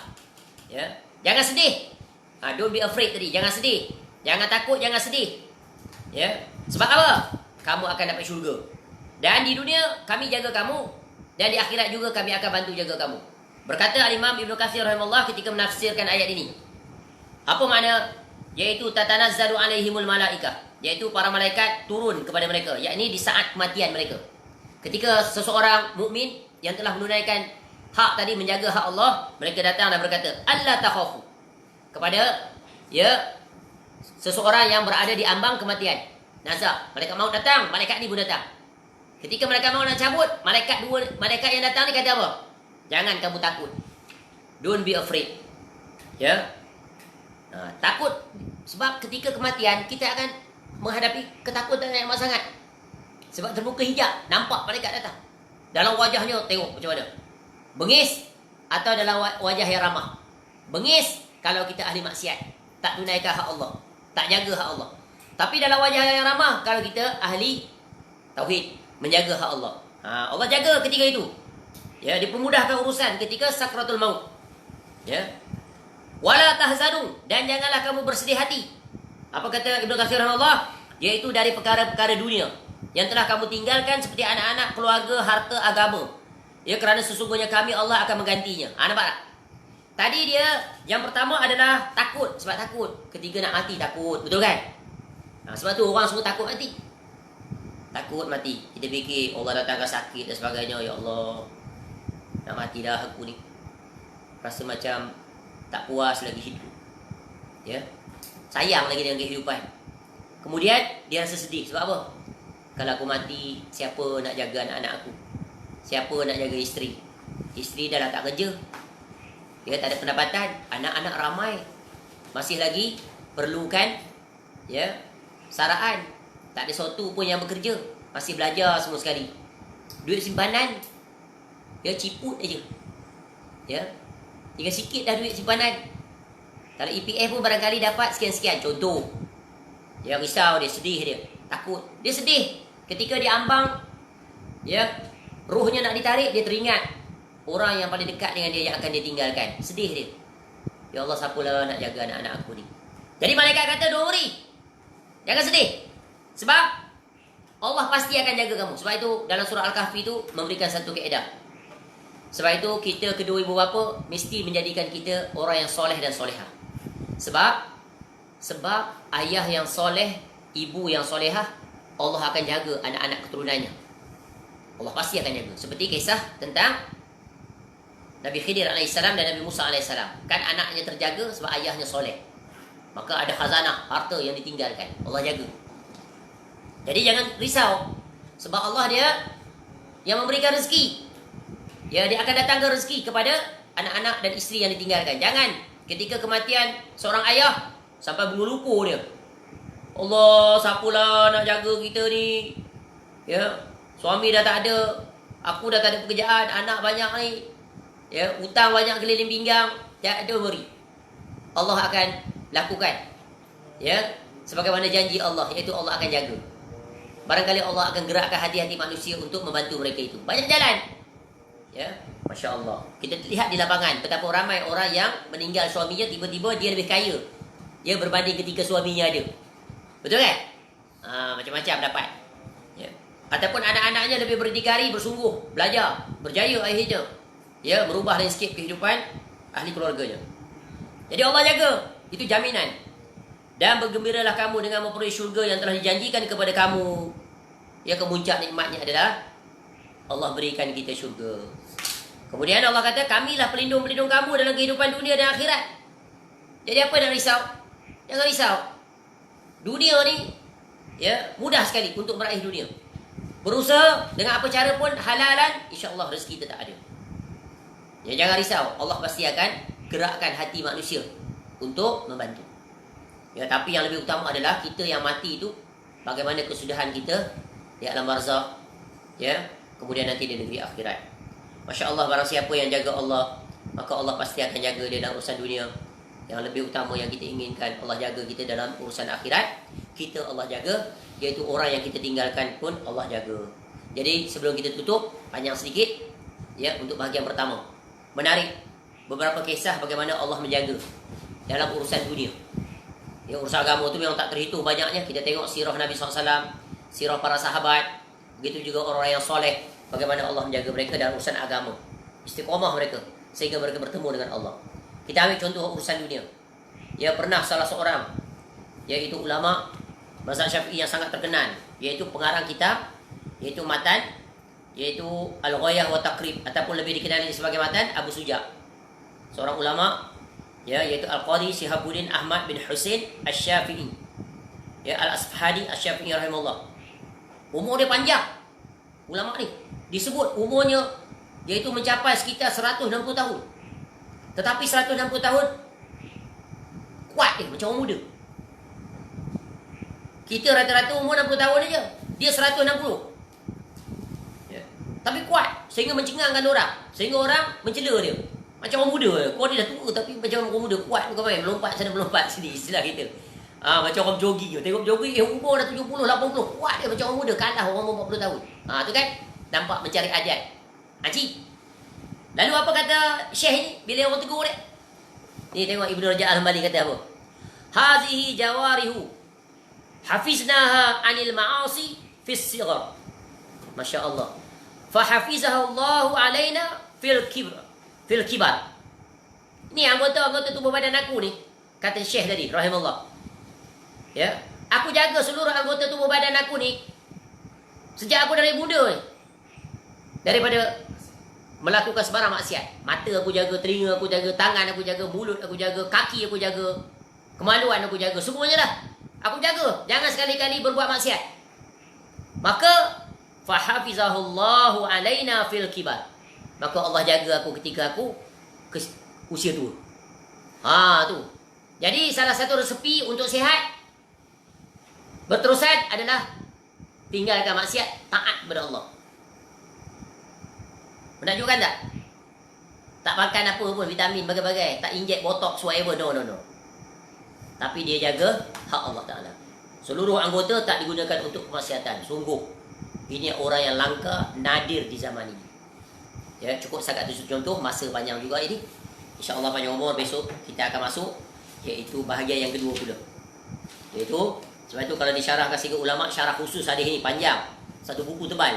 Ya, jangan sedih. Don't be afraid tadi, jangan sedih. Jangan takut, jangan sedih. Ya, sebab apa? Kamu akan dapat syurga. Dan di dunia kami jaga kamu, dan di akhirat juga kami akan bantu jaga kamu. Berkata Al-Imam Ibn Katsir rahimahullah ketika menafsirkan ayat ini. Apa makna? Yaitu tatanazzalu alaihimul malaikah, yaitu para malaikat turun kepada mereka, yakni di saat kematian mereka. Ketika seseorang mukmin yang telah menunaikan hak tadi, menjaga hak Allah, mereka datang dan berkata, Allah takhafu, kepada seseorang yang berada di ambang kematian. Nazak, malaikat maut datang, malaikat ni pun datang. Ketika mereka mau nak cabut, malaikat yang datang ni kata apa? Jangan kamu takut. Don't be afraid. Ya. Takut sebab ketika kematian kita akan menghadapi ketakutan yang amat sangat. Sebab terbuka hijab, nampak malaikat datang. Dalam wajahnya tengok macam mana. Bengis atau dalam wajah yang ramah. Bengis kalau kita ahli maksiat, tak tunaikan hak Allah, tak jaga hak Allah. Tapi dalam wajah yang ramah kalau kita ahli tauhid, menjaga hak Allah. Allah jaga ketika itu. Ya, dipermudahkan urusan ketika sakratul maut. Ya. Wala tahzanu, dan janganlah kamu bersedih hati. Apa kata Ibnu Katsir rahimahullah? Yaitu dari perkara-perkara dunia yang telah kamu tinggalkan seperti anak-anak, keluarga, harta, agama. Ya, kerana sesungguhnya kami Allah akan menggantinya. Nampak tak? Tadi dia yang pertama adalah takut, sebab takut. Ketika nak mati takut, betul kan? Sebab tu orang semua takut mati. Takut mati. Kita fikir Allah datangkan sakit dan sebagainya. Ya Allah, nak mati dah aku ni. Rasa macam tak puas lagi hidup. Ya. Sayang lagi dengan kehidupan. Kemudian dia rasa sedih. Sebab apa? Kalau aku mati, siapa nak jaga anak-anak aku? Siapa nak jaga isteri? Isteri dah tak kerja. Dia tak ada pendapatan. Anak-anak ramai. Masih lagi perlukan saraan. Tak ada sesuatu pun yang bekerja. Masih belajar semua sekali. Duit simpanan ciput aja. Ya. Tinggal sikit dah duit simpanan. Kalau EPF pun barangkali dapat sekian-sekian. Contoh. Dia risau, dia sedih dia. Takut. Dia sedih. Ketika dia ambang, rohnya nak ditarik, dia teringat orang yang paling dekat dengan dia yang akan dia tinggalkan. Sedih dia. Ya Allah, siapalah nak jaga anak-anak aku ni. Jadi malaikat kata, don't worry. Jangan sedih. Sebab Allah pasti akan jaga kamu. Sebab itu dalam surah Al-Kahfi itu memberikan satu kaedah. Sebab itu kita kedua ibu bapa mesti menjadikan kita orang yang soleh dan solehah. Sebab ayah yang soleh, ibu yang solehah, Allah akan jaga anak-anak keturunannya. Allah pasti akan jaga. Seperti kisah tentang Nabi Khidir AS dan Nabi Musa AS. Kan anaknya terjaga sebab ayahnya soleh. Maka ada khazanah, harta yang ditinggalkan. Allah jaga. Jadi jangan risau. Sebab Allah dia yang memberikan rezeki. Ya, dia akan datangkan rezeki kepada anak-anak dan isteri yang ditinggalkan. Jangan ketika kematian seorang ayah sampai bunga lupa dia. Allah, siapalah nak jaga kita ni? Ya, suami dah tak ada, aku dah tak ada pekerjaan, anak banyak ni. Ya, hutang banyak keliling pinggang. Don't worry. Allah akan lakukan. Ya, sebagaimana janji Allah, iaitu Allah akan jaga. Barangkali Allah akan gerakkan hati-hati manusia untuk membantu mereka itu. Banyak jalan. Ya, Masya Allah. Kita lihat di lapangan betapa ramai orang yang meninggal suaminya, tiba-tiba dia lebih kaya. Dia berbanding ketika suaminya ada. Betul kan? Macam-macam dapat. Ya. Ataupun anak-anaknya lebih berdikari, bersungguh, belajar, berjaya akhirnya. Ya, merubah landscape kehidupan ahli keluarganya. Jadi Allah jaga. Itu jaminan. Dan bergembiralah kamu dengan memperoleh syurga yang telah dijanjikan kepada kamu. Ya, kemuncak nikmatnya adalah Allah berikan kita syurga. Kemudian Allah kata, kamilah pelindung-pelindung kamu dalam kehidupan dunia dan akhirat. Jadi apa nak risau? Jangan risau. Dunia ni mudah sekali untuk meraih dunia. Berusaha dengan apa cara pun halalan, insya-Allah rezeki tetap ada. Ya, jangan risau. Allah pasti akan gerakkan hati manusia untuk membantu. Ya, tapi yang lebih utama adalah kita yang mati itu bagaimana kesudahan kita di alam barzakh. Ya. Kemudian nanti di negeri akhirat. Masya Allah, barang siapa yang jaga Allah, maka Allah pasti akan jaga dia dalam urusan dunia. Yang lebih utama yang kita inginkan, Allah jaga kita dalam urusan akhirat. Kita Allah jaga, iaitu orang yang kita tinggalkan pun Allah jaga. Jadi sebelum kita tutup, panjang sedikit. Ya, untuk bahagian pertama. Menarik beberapa kisah bagaimana Allah menjaga dalam urusan dunia. Ya, urusan agama itu memang tak terhitung banyaknya. Kita tengok sirah Nabi SAW, sirah para sahabat, begitu juga orang-orang yang soleh, bagaimana Allah menjaga mereka dalam urusan agama. Istiqomah mereka sehingga mereka bertemu dengan Allah. Kita ambil contoh urusan dunia. Ya, pernah salah seorang, yaitu ulama mazhab Syafi'i yang sangat terkenal, yaitu pengarang kitab, yaitu matan, yaitu Al-Ghayah wa Taqrib, ataupun lebih dikenali sebagai matan Abu Suja. Seorang ulama, ya, yaitu Al-Qadhi Shihabuddin Ahmad bin Husain Asy-Syafi'i. Ya, Al-Asfahani Asy-Syafi'i rahimahullah. Umur dia panjang. Ulama ni disebut umurnya yaitu mencapai sekitar 160 tahun. Tetapi 160 tahun kuat dia macam orang muda. Kita rata-rata umur 60 tahun aja, dia 160. Ya. Tapi kuat sehingga mencengangkan orang, sehingga orang mencela dia. Macam orang muda. Kau ni dah tua tapi macam orang muda, kuat bukan main, melompat sana melompat sini, istilah kita. Macam orang jogging. Tengok jogging umur dah 70, 80, kuat dia macam orang muda, kalah orang umur 40 tahun. Tu kan nampak mencari ajal. Cik. Lalu apa kata Syekh ni bila orang tegur dia? Ni tengok Ibnu Rajab Al-Hambali kata apa? Hazihi jawarihu hafiznaha 'anil ma'asi fis sighar. Masya-Allah. Fa hafizaha Allah 'alaina fil kibar. Ini anggota-anggota tubuh badan aku ni, kata Syekh tadi rahimahullah. Ya, aku jaga seluruh anggota tubuh badan aku ni sejak aku dari muda ni. Daripada melakukan sebarang maksiat. Mata aku jaga, telinga aku jaga, tangan aku jaga, mulut aku jaga, kaki aku jaga, kemaluan aku jaga, semuanya lah aku jaga. Jangan sekali-kali berbuat maksiat. Maka fahafizahullahu alaina fil kibar. Maka Allah jaga aku ketika aku ke usia tua. Tu. Jadi salah satu resepi untuk sihat berterusan adalah tinggalkan maksiat, taat kepada Allah. Menakjubkan tak? Tak makan apa pun, vitamin bagai-bagai, tak injek botox whatever, no. Tapi dia jaga hak Allah Ta'ala. Seluruh anggota tak digunakan untuk kemaksiatan. Sungguh ini orang yang langka, nadir di zaman ini. Ya, cukup sangat tu contoh, masa panjang juga ini. InsyaAllah panjang umur, besok kita akan masuk iaitu bahagian yang kedua pula. Iaitu, sebab itu kalau disyarahkan sikit ulama, syarah khusus hadis ini panjang, satu buku tebal.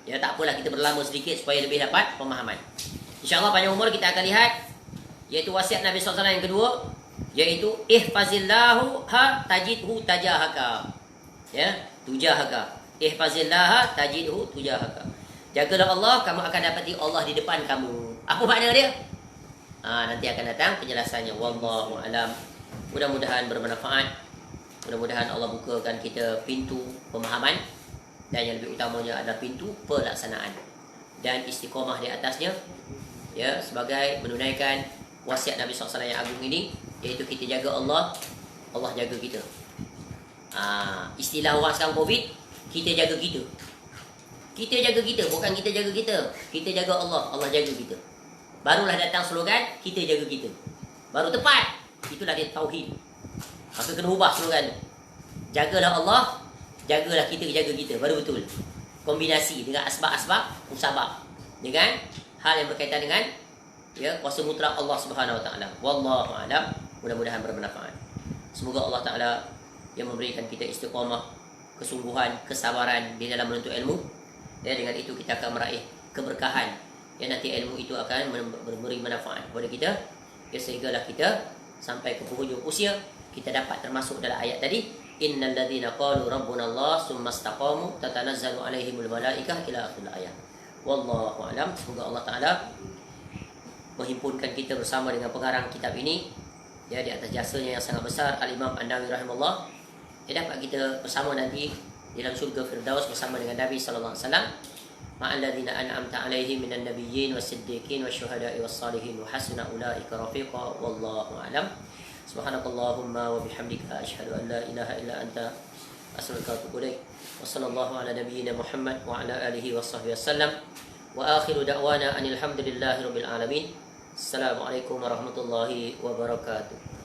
Ya, tak apalah kita berlama sedikit supaya lebih dapat pemahaman. InsyaAllah panjang umur kita akan lihat iaitu wasiat Nabi SAW yang kedua, iaitu ihfazillahu tajidhu tajahaka. Ya, tujahaka. Ihfazillah tajidhu tujahaka. Jagalah Allah, kamu akan dapati Allah di depan kamu. Apa makna dia? Nanti akan datang penjelasannya. Wallahu alam. Mudah-mudahan bermanfaat. Mudah-mudahan Allah bukakan kita pintu pemahaman, dan yang lebih utamanya adalah pintu pelaksanaan dan istiqomah di atasnya, ya, sebagai menunaikan wasiat Nabi SAW yang agung ini, iaitu kita jaga Allah, Allah jaga kita. Istilah orang sekarang COVID, kita jaga kita. Kita jaga kita, bukan kita jaga kita. Kita jaga Allah, Allah jaga kita. Barulah datang slogan, kita jaga kita. Baru tepat. Itulah dia tauhid. Maka kena ubah slogan. Jagalah Allah, jagalah kita, jaga kita. Baru betul. Kombinasi dengan asbab-asbab, musabab. Dengan hal yang berkaitan dengan kuasa mutlak Allah Subhanahu Wa Taala. Wallahu a'lam. Mudah-mudahan bermanfaat. Semoga Allah Taala yang memberikan kita istiqamah, kesungguhan, kesabaran di dalam menuntut ilmu. Dan dengan itu kita akan meraih keberkahan. Yang nanti ilmu itu akan memberi manfaat kepada kita. Sehinggalah kita sampai ke penghujung usia, kita dapat termasuk dalam ayat tadi, innal ladzina qalu rabbuna Allah tsumma istaqamu tatanazzalu alaihimul malaikah ila akhir ayat. Wallahu a'lam. Semoga Allah Taala menghimpunkan kita bersama dengan pengarang kitab ini, ya, di atas jasanya yang sangat besar Al-Imam An-Nawawi rahimahullah. Dapat kita bersama nanti di dalam syurga Firdaus bersama dengan Nabi sallallahu alaihi wasallam, ma'al ladzina an'amta alaihim minan nabiyyin was-siddiqin wasyuhada'i was-salihin wa hasuna ulaika rafiqa. Wallahu a'lam. Subhanakallahumma wa bihamdika asyhadu an la ilaha illa anta astaghfiruka wa atubu ilaik. Wa sallallahu ala nabiyyina Muhammad wa ala alihi washabbihi wasallam. Wa akhiru da'wana anil hamdulillahi rabbil alamin. Assalamualaikum warahmatullahi wabarakatuh.